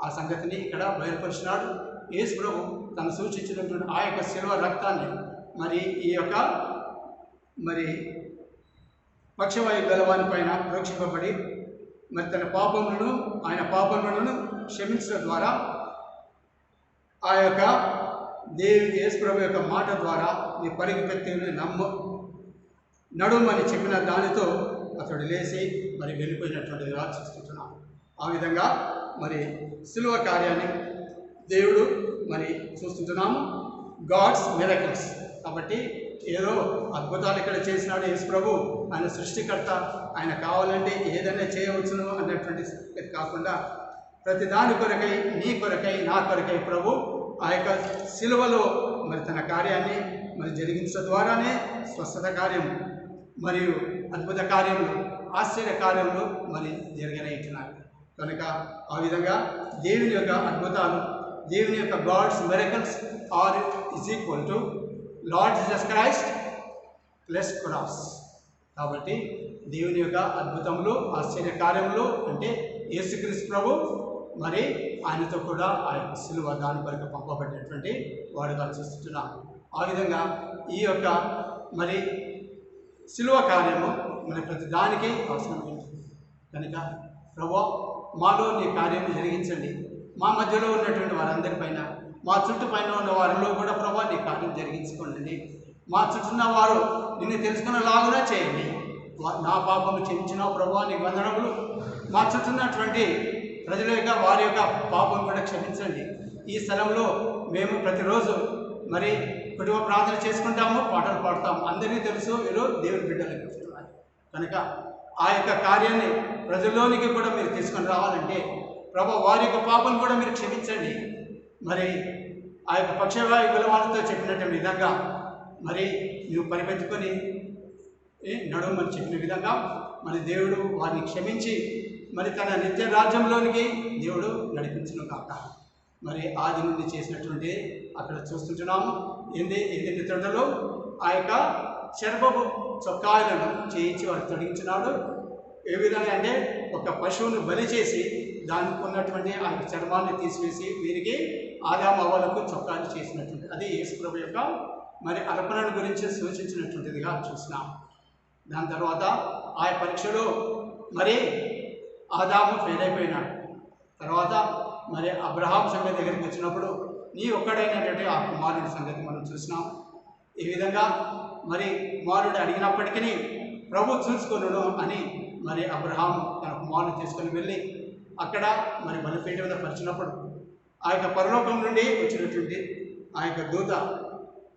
ఆ సంగతిని ఇక్కడ బయలుపరిచినాడు యేసు ప్రభు. తను సూచించినటువంటి ఆ యొక్క సిలువ రక్తాన్ని మరి ఈ యొక్క మరి పక్షవాయు గలవాని పైన ప్రోక్షింపబడి మరి తన పాపములను ఆయన పాపములను క్షమించడం ద్వారా ఆ యొక్క యేసు ప్రభు యొక్క మాట ద్వారా నీ పరిగెత్తి నడుమని చెప్పిన దానితో అతడు లేచి మరి వెళ్ళిపోయినటువంటిదిగా చూస్తున్నాం. ఆ విధంగా మరి సిలువ కార్యాన్ని దేవుడు మరి చూస్తుంటున్నాము. God's miracles. కాబట్టి ఏదో అద్భుతాలు ఇక్కడ చేసినాడు యేసు ప్రభు, ఆయన సృష్టికర్త, ఆయన కావాలంటే ఏదైనా చేయవచ్చును అన్నటువంటి కాకుండా ప్రతి దాని కొరకై, నీ కొరకై, నా కొరకై ప్రభు ఆ యొక్క సిలువలో మరి తన కార్యాన్ని మరి జరిగించడం ద్వారానే స్వస్థత కార్యం మరియు అద్భుత కార్యములు, ఆశ్చర్య కార్యములు మరి జరగనేట్టున్నాయి. కనుక ఆ విధంగా దేవుని యొక్క అద్భుతాలు, దేవుని యొక్క God's miracles are is equal to Lord Jesus Christ plus cross. కాబట్టి దేవుని యొక్క అద్భుతములు, ఆశ్చర్య కార్యములు అంటే యేసుక్రీస్తు ప్రభు మరి ఆయనతో కూడా ఆ యొక్క సిలువ దాని కొరకు పంపబడినటువంటి వాడుగా చూస్తున్నాం. ఆ విధంగా ఈ యొక్క మరి సిలువ కార్యము మన ప్రతి దానికి అవసరమైంది. కనుక ప్రభువా మాలో నీ కార్యము జరిగించండి, మా మధ్యలో ఉన్నటువంటి వారందరిపైన, మా చుట్టుపైన ఉన్న వారిలో కూడా ప్రభువా నీ కార్యం జరిగించుకోండి. మా చుట్టూన్న వారు నిన్ను తెలుసుకునేలాగా చేయండి. నా పాపము క్షమించిన ప్రభువా నీ వందనములు. మా చుట్టూన్నటువంటి ప్రజల యొక్క వారి యొక్క పాపం కూడా క్షమించండి. ఈ స్థలంలో మేము ప్రతిరోజు మరి కుటుంబ ప్రార్థన చేసుకుంటాము, పాటలు పాడతాము. అందరికీ తెలుసు వీరు దేవుని బిడ్డలు చెప్తున్నారు. కనుక ఆ యొక్క కార్యాన్ని ప్రజల్లోనికి కూడా మీరు తీసుకొని రావాలంటే ప్రభు వారి యొక్క పాపం కూడా మీరు క్షమించండి. మరి ఆ యొక్క పక్షవాయు గులవాళ్ళతో చెప్పినటువంటి విధంగా మరి నువ్వు పరిపెట్టుకొని నడుమని చెప్పిన విధంగా మరి దేవుడు వారిని క్షమించి మరి తన నిత్య రాజ్యంలోనికి దేవుడు నడిపించును కాక. మరి ఆది నుండి చేసినటువంటి అక్కడ చూస్తుంటున్నాము. ఎన్ని తొండలో ఆ యొక్క చర్మపు చొక్కాయలను చేయించి వారు తొలగించినాడు. ఏ విధంగా అంటే ఒక పశువును బలి చేసి దానికి ఉన్నటువంటి ఆ చర్మాన్ని తీసివేసి వీరికి ఆదాము అవ్వలకు చొక్కాలు చేసినటువంటి అది యేసు ప్రభు యొక్క మరి అర్పణను గురించి సూచించినటువంటిదిగా చూసినాం. దాని తర్వాత ఆ పరీక్షలో మరి ఆదాము ఫెయిల్ అయిపోయినాడు. తర్వాత మరి అబ్రహాం సంగతి దగ్గరికి వచ్చినప్పుడు నీ ఒక్కడైనటువంటి ఆ కుమారుడి సంగతి మనం చూసినాం. ఈ విధంగా మరి కుమారుడు అడిగినప్పటికీ ప్రభు చూసుకొనును అని మరి అబ్రహాం తన కుమారుని తీసుకొని వెళ్ళి అక్కడ మరి బలిపీఠం మీద పరిచినప్పుడు ఆ యొక్క పరలోకం నుండి వచ్చినటువంటి ఆ యొక్క దూత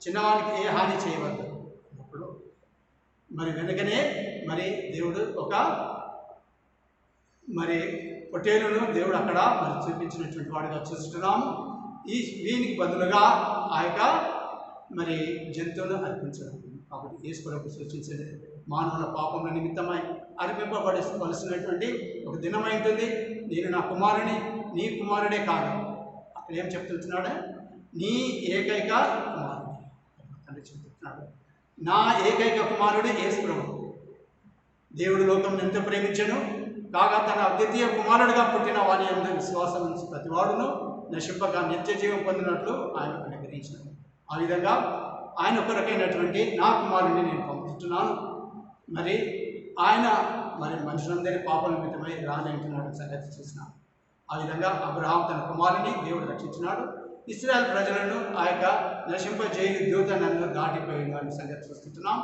చిన్నవానికి ఏ హాని చేయవద్దు అప్పుడు మరి వెనుకనే మరి దేవుడు ఒక మరి పొట్టేలును దేవుడు అక్కడ మరి చూపించినటువంటి వాడిగా చూస్తున్నాము. వీనికి బదులుగా ఆ యొక్క మరి జంతువును అర్పించడం. కాబట్టి యేసు ప్రభు సూచించేది మానవుల పాపముల నిమిత్తమై అర్పింపబడవలసినటువంటి ఒక దినమై ఉంటుంది. నేను నా కుమారుని నీ కుమారుడే కాదు, అక్కడ ఏం చెప్తున్నాడు, నీ ఏకైక కుమారుడు తండ్రి చెప్తున్నాడు. నా ఏకైక కుమారుడే యేసు ప్రభు. దేవుడు లోకం ఎంత ప్రేమించను కాగా తన అద్వితీయ కుమారుడిగా పుట్టిన వారి అందరి విశ్వాసం నుంచి ప్రతివాడును నశింపగా నిత్య జీవం పొందినట్లు ఆయన అనుగ్రహించినాడు. ఆ విధంగా ఆయన కొరకైనటువంటి నా కుమారుడిని నేను పంపుతున్నాను. మరి ఆయన మరి మనుషులందరి పాపల నిమిత్తమై రానంటున్నాడు సంగతి చూసినాం. ఆ విధంగా అబ్రహాం తన కుమారుని దేవుడు రక్షించినాడు. ఇశ్రాయేల్ ప్రజలను ఆ యొక్క నశింపజేయ దూత నన్ను దాటిపోయిన అనే సంగతి చూస్తుంటున్నాం.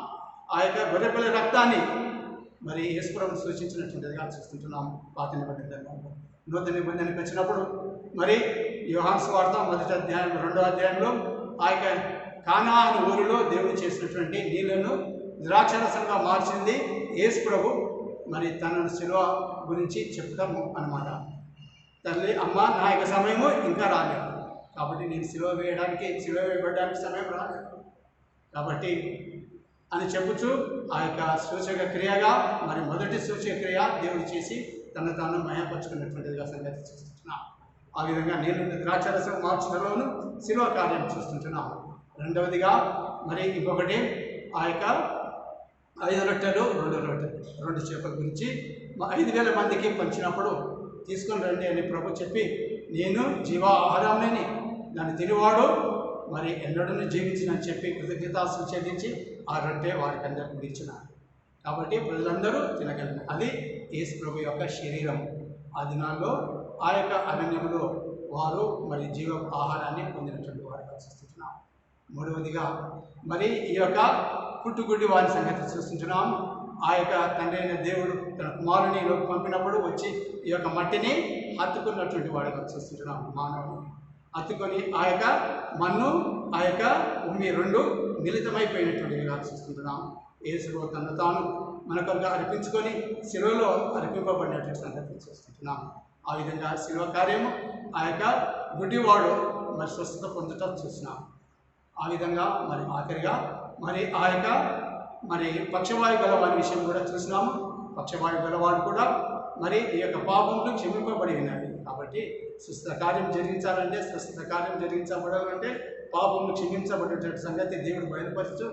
ఆ యొక్క గొర్రెపిల్ల రక్తాన్ని మరి యేసుప్రభువును సూచించినటువంటిదిగా చూస్తుంటున్నాం. పాత నిబంధనలో నూతన నిబంధనకు వచ్చినప్పుడు మరి యోహాను సువార్త 1వ అధ్యాయం 2వ అధ్యాయంలో ఆ యొక్క కానాను ఊరిలో దేవుడు చేసినటువంటి నీళ్లను ద్రాక్షరసంగా మార్చింది యేసు ప్రభు. మరి తనను శిలువ గురించి చెప్తాము అన్నమాట. తల్లి అమ్మ నా యొక్క సమయము ఇంకా రాలేదు, కాబట్టి నేను శిలువ వేయబడడానికి సమయం రాలేదు కాబట్టి అని చెప్పుచు ఆ యొక్క సూచక క్రియగా మరి మొదటి సూచక క్రియ దేవుడు చేసి తను తాను మయపరుచుకున్నటువంటిదిగా సంగతి చూస్తున్నాం. ఆ విధంగా నీళ్ళు ద్రాక్షరసం మార్చడంలోనూ శిలువ కార్యం చూస్తుంటున్నాం. రెండవదిగా మరి ఇంకొకటి ఆ యొక్క 5 రొట్టెలు 2 చేపల గురించి 5,000 మందికి పంచినప్పుడు తీసుకొని రండి అని ప్రభు చెప్పి, నేను జీవాహారాన్ని దాన్ని తినివాడు మరి ఎన్నడూ జీవించినని చెప్పి కృతజ్ఞతాస్తులు చెల్లించి ఆ రొట్టె వారికి అందరికీ ఇచ్చినారు. కాబట్టి ప్రజలందరూ తినగలిగిన అది యేసు ప్రభు యొక్క శరీరం. ఆ దినాల్లో ఆ యొక్క అరణ్యంలో వారు మరి జీవ ఆహారాన్ని పొందినటువంటి వారిగా చూస్తున్నాం. మూడవదిగా మరి ఈ యొక్క పుట్టుగుడ్డి వారి సంగతి చూస్తున్నాం. ఆ యొక్క తండ్రి అయిన దేవుడు తన కుమారుని పంపినప్పుడు వచ్చి ఈ యొక్క మట్టిని హత్తుకున్నటువంటి వాడిగా చూస్తున్నాం. మానవుని హత్తుకొని ఆ యొక్క మన్ను ఆ యొక్క భూమి 2 మిళితమైపోయినటువంటివిగా చూస్తున్నాం. యేసు తను తాను మన కొరకు అర్పించుకొని శిలువలో అర్పింపబడినటువంటి సంగతి చూస్తున్నాం. ఆ విధంగా శిలువ కార్యము ఆ యొక్క గుడ్డివాడు మరి స్వస్థత పొందటం చూస్తున్నాం. ఆ విధంగా మరి ఆఖరిగా మరి ఆ యొక్క మరి పక్షవాయు గలవాడి విషయం కూడా చూసినాము. పక్షవాయు గలవాడు కూడా మరి ఈ యొక్క పాపములు క్షమింపబడి ఉన్నది. కాబట్టి స్వస్థత కార్యం జరిగించాలంటే స్వస్థత కార్యం జరిగించబడాలంటే పాపములు క్షమించబడేటువంటి సంగతి దేవుడు బయలుపరచు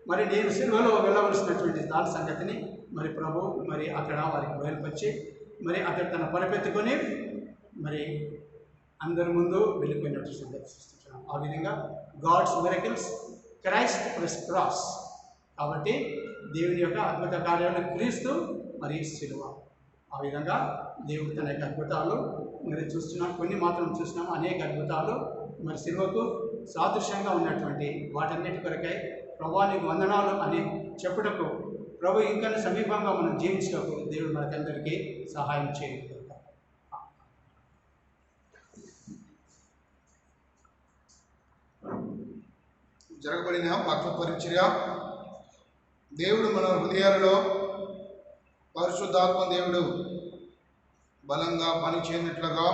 మరి నేను సిలువలో వెళ్ళవలసినటువంటి దాని సంగతిని మరి ప్రభు మరి అక్కడ వారికి బయలుపరిచి మరి అతడు తన పరిపెత్తుకొని మరి అందరి ముందు వెళ్ళిపోయినట్టు సంగతి చూస్తున్నాం. ఆ విధంగా God's miracles Christ plus cross. కాబట్టి దేవుని యొక్క అద్భుత కార్యాలు క్రీస్తు మరి సిలువ. ఆ విధంగా దేవుడు తన యొక్క అద్భుతాలు మరి చూస్తున్నాం. కొన్ని మాత్రం చూసినాము, అనేక అద్భుతాలు మరి సిలువకు సాదృశ్యంగా ఉన్నటువంటి వాటన్నిటి కొరకై ప్రభువానికి వందనాలు అని చెప్పుటకు ప్రభు ఇంకా సమీపంగా మనం జీవించటకు దేవుడు మనకందరికీ సహాయం చేయాలి. జరగబడిన వాక్య పరిచర్య దేవుడు మన హృదయాలలో పరిశుద్ధాత్మ దేవుడు బలంగా పనిచేయనట్లుగా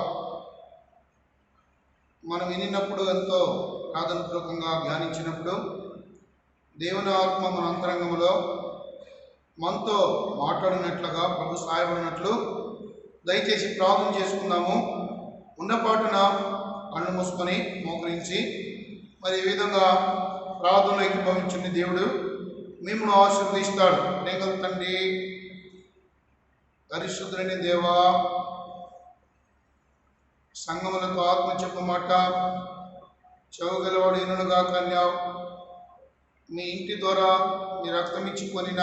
మనం వినినప్పుడు ఎంతో ప్రార్థనాపూర్వకంగా ధ్యానించినప్పుడు దేవుని ఆత్మ మన అంతరంగంలో మనతో మాట్లాడినట్లుగా ప్రభు సహాయపడినట్లు దయచేసి ప్రార్థన చేసుకుందాము. ఉన్నపాటున కళ్ళు మూసుకొని మోకరించి మరి ఈ విధంగా ప్రార్థనలో ఏకీభవించిన దేవుడు మిమ్మల్ని ఆశీర్వదిస్తాడు. ప్రేమ తండ్రి, పరిశుద్ధులైన దేవా, సంగములకు ఆత్మ చెప్పమాట చెవగలవాడు ఇనుగా కన్యావు మీ ఇంటి ద్వారా మీ రక్తం ఇచ్చి కొనిన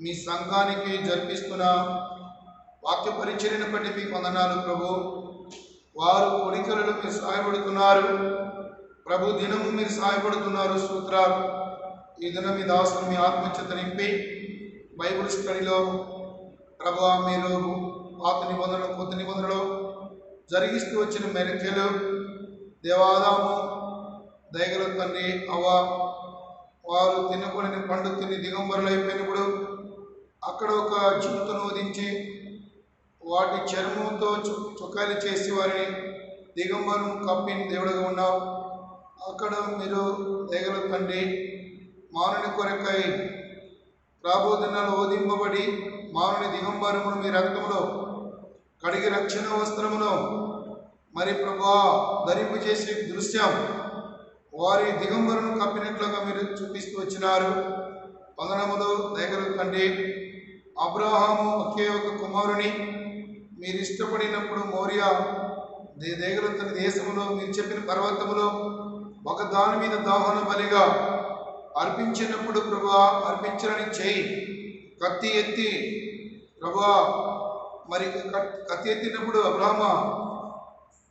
మీ సంఘానికి జరిపిస్తున్న వాక్య పరిచర్యను బట్టి మీకు వందనాలు ప్రభు. వారు కోరికలలో మీరు సహాయపడుతున్నారు ప్రభు, దినము మీరు సహాయపడుతున్నారు. సూత్రాలు ఈ దినం మీ దాసులు మీ ఆత్మచేత నింపి బైబిల్ స్టడీలో ప్రభు మీరు పాత నిబంధనలు కొత్త నిబంధనలు జరిగిస్తూ వచ్చిన మెరికలు దేవాదాము దయగల తండ్రి అవ్వ వారు తినకూడని పండు తిని దిగంబరులు అయిపోయినప్పుడు అక్కడ ఒక జంతువును వధించి వాటి చర్మంతో చుక్కాలు చేసి వారిని దిగంబరం కప్పిన దేవుడుగా ఉన్నావు. అక్కడ మీరు దయగల తండ్రి మానవుని కొరకై రాబోదినాలు ఓదింపబడి మానవుని దిగంబరమును మీ రక్తములో కడిగి రక్షణ వస్త్రమును మరి ప్రభా ధరింపు చేసే దృశ్యం వారి దిగంబరును కప్పినట్లుగా మీరు చూపిస్తూ వచ్చినారు. వందనములు దయగల తండ్రి. అబ్రహాము ఒకే ఒక కుమారుని మీరు ఇష్టపడినప్పుడు మోరియా దయగల తండ్రి దేశములో మీరు చెప్పిన పర్వతములో ఒక దాని మీద దాహన బలిగా అర్పించినప్పుడు ప్రభా అర్పించరని చేయి కత్తి ఎత్తి ప్రభువా మరి కత్తి ఎత్తినప్పుడు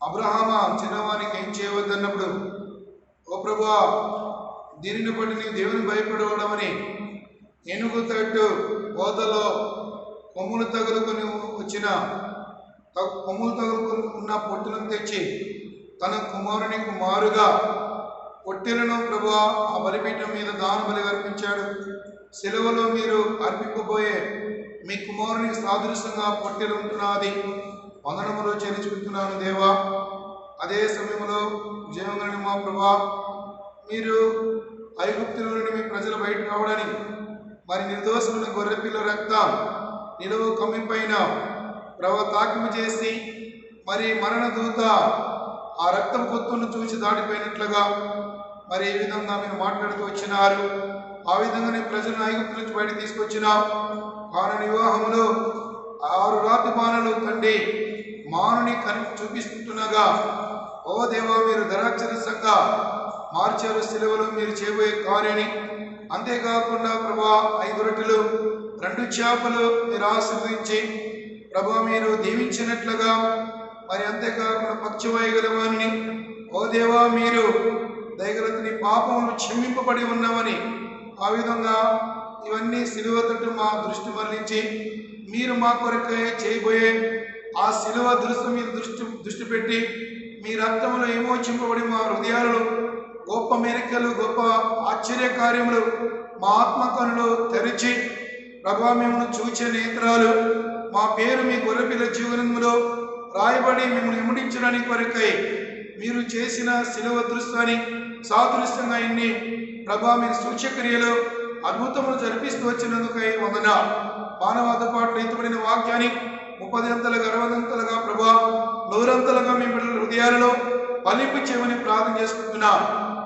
అబ్రహామ చిన్నవానికి ఏం చేయవద్దన్నప్పుడు, ఓ ప్రభువా దీనిని బట్టి నీవు దేవుని భయపడవడమని ఏనుగు తట్టు కోతలో కొమ్ములు తగులుకొని ఉన్న పొట్టులను తెచ్చి తన కుమారునికి మారుగా పొట్టెలను ప్రభువా ఆ బలిపీఠం మీద దాన బలిగా అర్పించాడు. సెలవులో మీరు అర్పింపబోయే మీ కుమారునికి సాదృశ్యంగా పొట్టెలు ఉంటున్నది. వందనములో చెల్లించుకుంటున్నాను దేవా. అదే సమయంలో జీవగలని మా ప్రభా, మీరు ఐగుప్తుల నుండి మీ ప్రజలు బయట రావడానికి మరి నిర్దోషులను గొర్రెపిల్ల రక్తం నిలువు కమ్మిపైన తాకింపు చేసి మరి మరణ దూత ఆ రక్తం పొత్తును చూసి దాటిపోయినట్లుగా మరి ఈ విధంగా మీరు మాట్లాడుతూ వచ్చినారు. ఆ విధంగానే ప్రజలను ఐగుప్తు నుంచి బయట తీసుకొచ్చిన కారణ వివాహములో 6 రాతి బాణలు తండ్రి మానుని చూపిస్తుండగా, ఓ దేవా మీరు ద్రాక్షరసంగా మార్చారు సిలువలో మీరు చేయబోయే కార్యాన్ని. అంతేకాకుండా ప్రభా 5 రొట్టెలు 2 చేపలు మీరు ఆశీర్వదించి ప్రభా మీరు దీవించినట్లుగా మరి అంతేకాకుండా పక్షవాయుగలవాణిని, ఓ దేవా మీరు దయగలతని పాపములు క్షమింపబడి ఉన్నామని ఆ విధంగా ఇవన్నీ సిలువ తట్టు మా దృష్టి మరలించి మీరు మా కొరకే చేయబోయే ఆ సిలువ దృష్టి మీద దృష్టి పెట్టి మీ రక్తంలో విమోచింపబడి మా హృదయాలలో గొప్ప మెరికలు గొప్ప ఆశ్చర్య కార్యములు మా ఆత్మకనులు తెరిచి ప్రభా మిమ్మల్ని చూచే నేత్రాలు మా పేరు మీ గొర్రెపిల్ల జీవనంలో రాయబడి మిమ్మల్ని విమడించడానికి కొరకై మీరు చేసిన సిలువ దృశ్యాన్ని సాదృశ్యంగా ఇన్ని ప్రభా మీరు సూచక్రియలు అద్భుతములు జరిపిస్తూ వచ్చినందుకై వందన. మానవాద పాటలు ఎత్తుబడిన వాక్యాన్ని 30 అంతలుగా 60 అంతలుగా ప్రభా 100 అంతలుగా మీ బిడ్డల హృదయాలలో ఫలింపు చేయమని ప్రార్థన చేసుకుంటున్నా.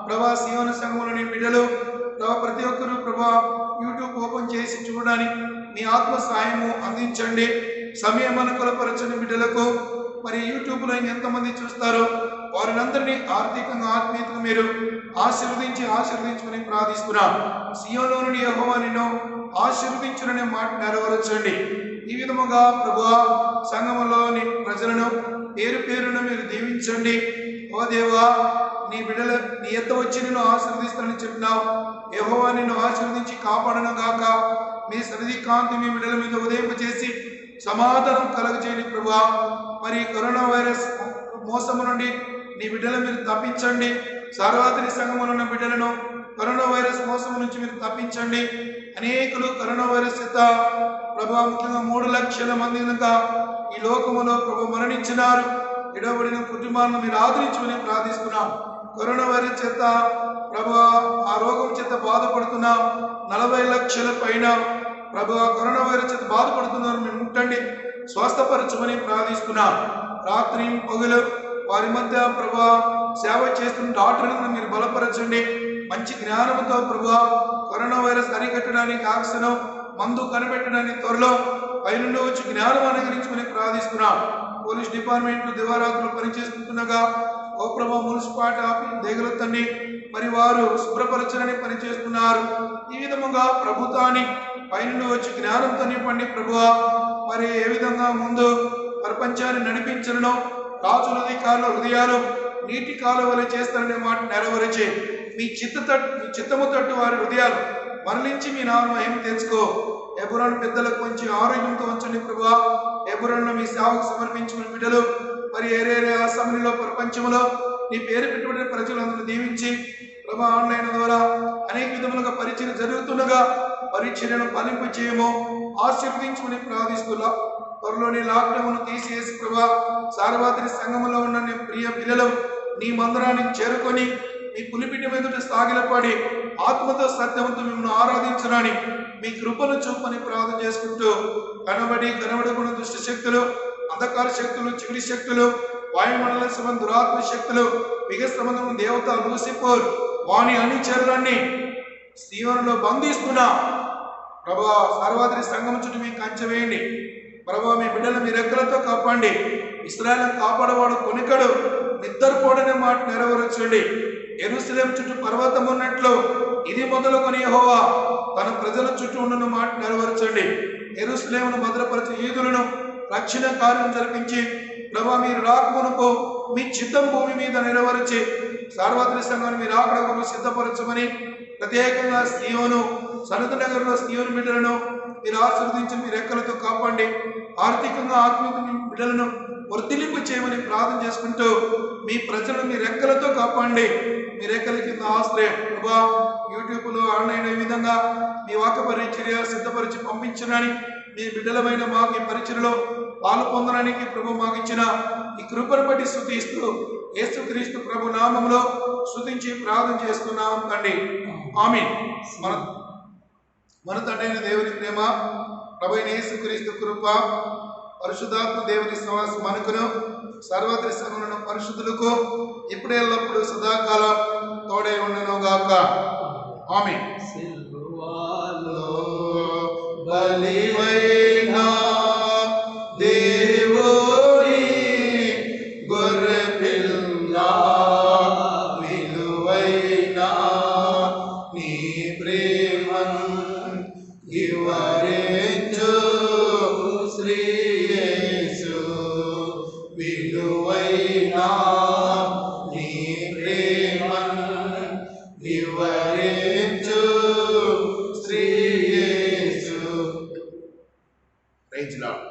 ప్రభా సీయోను సంఘంలోని బిడ్డలు ప్రభా ప్రతి ఒక్కరూ ప్రభా యూట్యూబ్ ఓపెన్ చేసి చూడడానికి మీ ఆత్మ సహాయము అందించండి. సమయం అనుకూలపరచని బిడ్డలకు మరి యూట్యూబ్లో ఎంతమంది చూస్తారో వారినందరినీ ఆర్థికంగా ఆత్మీయతగా మీరు ఆశీర్వదించుకుని ప్రార్థిస్తున్నా. సీయోనులో నుండి యెహోవా నిన్ను ఆశీర్వదించుననే మాట నెరవేర్చండి. ఈ విధముగా ప్రభువా సంఘములోని ప్రజలను పేరు పేరున మీరు దీవించండి. ఓ దేవా నీ బిడ్డల నీ ఎద్ద వచ్చి నిన్ను ఆశీర్వదిస్తానని చెప్పినావు. యెహోవా నిన్ను ఆశీర్వదించి కాపాడను గాక. మీ సన్నిధి కాంతి మీ బిడ్డల మీద ఉదయింపచేసి సమాధానం కలగజేయండి ప్రభువా. మరి కరోనా వైరస్ మోసము నుండి నీ బిడ్డలు మీరు తప్పించండి. సార్వత్రిక సంఘములో ఉన్న బిడ్డలను కరోనా వైరస్ మోసము నుంచి మీరు తప్పించండి. అనేకులు కరోనా వైరస్ చేత ప్రభా ముఖ్యంగా 3 లక్షల మంది ఈ లోకములో ప్రభు మరణించినారు. విడవబడిన కుటుంబాలను మీరు ఆదరించమని ప్రార్థిస్తున్నాం. కరోనా వైరస్ చేత ప్రభు ఆ రోగం చేత బాధపడుతున్న 40 లక్షల పైన ప్రభు కరోనా వైరస్ చేత బాధపడుతున్నారు. మీరు ముట్టండి, స్వస్థపరచమని ప్రార్థిస్తున్నాం. రాత్రి పగలు వారి మధ్య ప్రభా సేవ చేస్తున్న డాక్టర్లను మీరు బలపరచండి. మంచి జ్ఞానంతో ప్రభా కరోనా వైరస్ అరికట్టడానికి ఆక్సిజన్ మందు కనిపెట్టడానికి త్వరలో పైనుండి వచ్చి జ్ఞానం అనుగ్రహించమని ప్రార్థిస్తున్నాం. పోలీస్ డిపార్ట్మెంట్లు దివారాత్రులు పనిచేస్తుండగా ఓ ప్రభా మున్సిపాలిటీ ఆఫీస్ దేగలతండి మరి వారు శుభ్రపరచడానికి పనిచేస్తున్నారు. ఈ విధముగా ప్రభుత్వాన్ని పైనుండి వచ్చి జ్ఞానంతో నింపండి ప్రభువా. మరి ఏ విధంగా ముందు ప్రపంచాన్ని నడిపించడం రాజుల అధికారుల హృదయాలు నీటి కాలువలు చేస్తారనే మాట నెరవేర్చి మీ చిత్తము తట్టు వారి హృదయాలు మరలించి మీ నామం ఏమి తెచ్చుకో. ఎబురాను పెద్దలకు మంచి ఆరోగ్యంతో ఉంచండి ప్రభువా. ఎబురాను మీ సేవకు సమర్పించుకుని బిడ్డలు మరి ఏరేరే అసెంబ్లీలో ప్రపంచంలో నీ పేరు పెట్టుబడిన ప్రజలందరూ దీవించి ప్రభా ఆన్లైన్ ద్వారా అనేక విధములుగా పరిచయం జరుగుతుండగా పరిచర్యను ఫలింపు చేయము ఆశీర్వదించుకుని ప్రార్థిస్తున్నా. త్వరలోని లాక్డౌన్ తీసేసి ప్రభా సార్వత్రిక సంఘంలో ఉన్న నీ ప్రియ పిల్లలు నీ మందిరానికి చేరుకొని మీ పులిపిటి మీదట సాగిలపడి ఆత్మతో సత్యంతో మిమ్మల్ని ఆరాధించడాని మీ కృపను చూపని ప్రార్థన చేసుకుంటూ కనబడకుండా దుష్ట శక్తులు, అంధకార శక్తులు, చిగిడి శక్తులు, వాయుమండల సంబంధ దురాత్మ శక్తులు, మిగ సంబంధం దేవత లూసిఫర్ వాని అనుచరులన్నీ సీయోనులో బంధిస్తున్నా. ప్రభా సార్వత్రిక సంఘం చుట్టూ మీకు కంచె వేయండి. ప్రభా మీ బిడ్డలు మీ రెక్కలతో కాపాడండి. ఇశ్రాయేలును కాపాడవాడు కొనికడు నిద్రపోడనే మాట నెరవేర్చండి. యెరూషలేం చుట్టూ పర్వతం ఉన్నట్లు ఇది మొదలుకొని యెహోవా తన ప్రజల చుట్టూ ఉన్న మాట నెరవేర్చండి. యెరూషలేమును భద్రపరచు ఈదులను రక్షణ కార్యం జరిపించి ప్రభా మీరు రాకమునుపు మీ చిత్తం భూమి మీద నెరవేర్చి సార్వత్రిక సంఘాన్ని మీరు రాకడ కొరకు సిద్ధపరచమని ప్రత్యేకంగా సీయోను సనత్ నగర్లో సీయోను బిడ్డలను మీరు ఆశీర్వదించి మీ రెక్కలతో కాపాడి ఆర్థికంగా ఆత్మీయ బిడ్డలను వర్ధిల్లింపు చేయమని ప్రార్థన చేసుకుంటూ మీ ప్రజలను మీ రెక్కలతో కాపాడి మీ రెక్కల కింద ఆశ్రయం ప్రభా యూట్యూబ్లో ఆన్లైన్ ఈ విధంగా మీ వాక్య పరిచర్య సిద్ధపరిచి పంపించడానికి మీ బిడ్డలమైన మాకు ఈ పరిచర్యలో పాలు పొందడానికి ప్రభు మాకు ఇచ్చిన ఈ కృపను బట్టి స్తుతిస్తూ యేసుక్రీస్తు ప్రభు నామములో స్తుతించి ప్రార్థన చేస్తున్నాం తండ్రి ఆమేన్. మన తండ్రి అయిన దేవుని ప్రేమ ప్రభు అయిన యేసుక్రీస్తు కృప పరిశుద్ధాత్మ దేవుని సహవాసం మనకును సర్వత్రి సంఘములను పరిశుద్ధులకు ఇప్పుడే ఎల్లప్పుడు సదాకాలం తోడై ఉండను గాక ఆమేన్. బలివైనా దేవుని గొర్రె పిల్ల విలువైనా నీ ప్రేమను వివరించు శ్రీ యేసు విలువైనా నీ ప్రేమను వివరించు శ్రీ యేసు. Praise lord.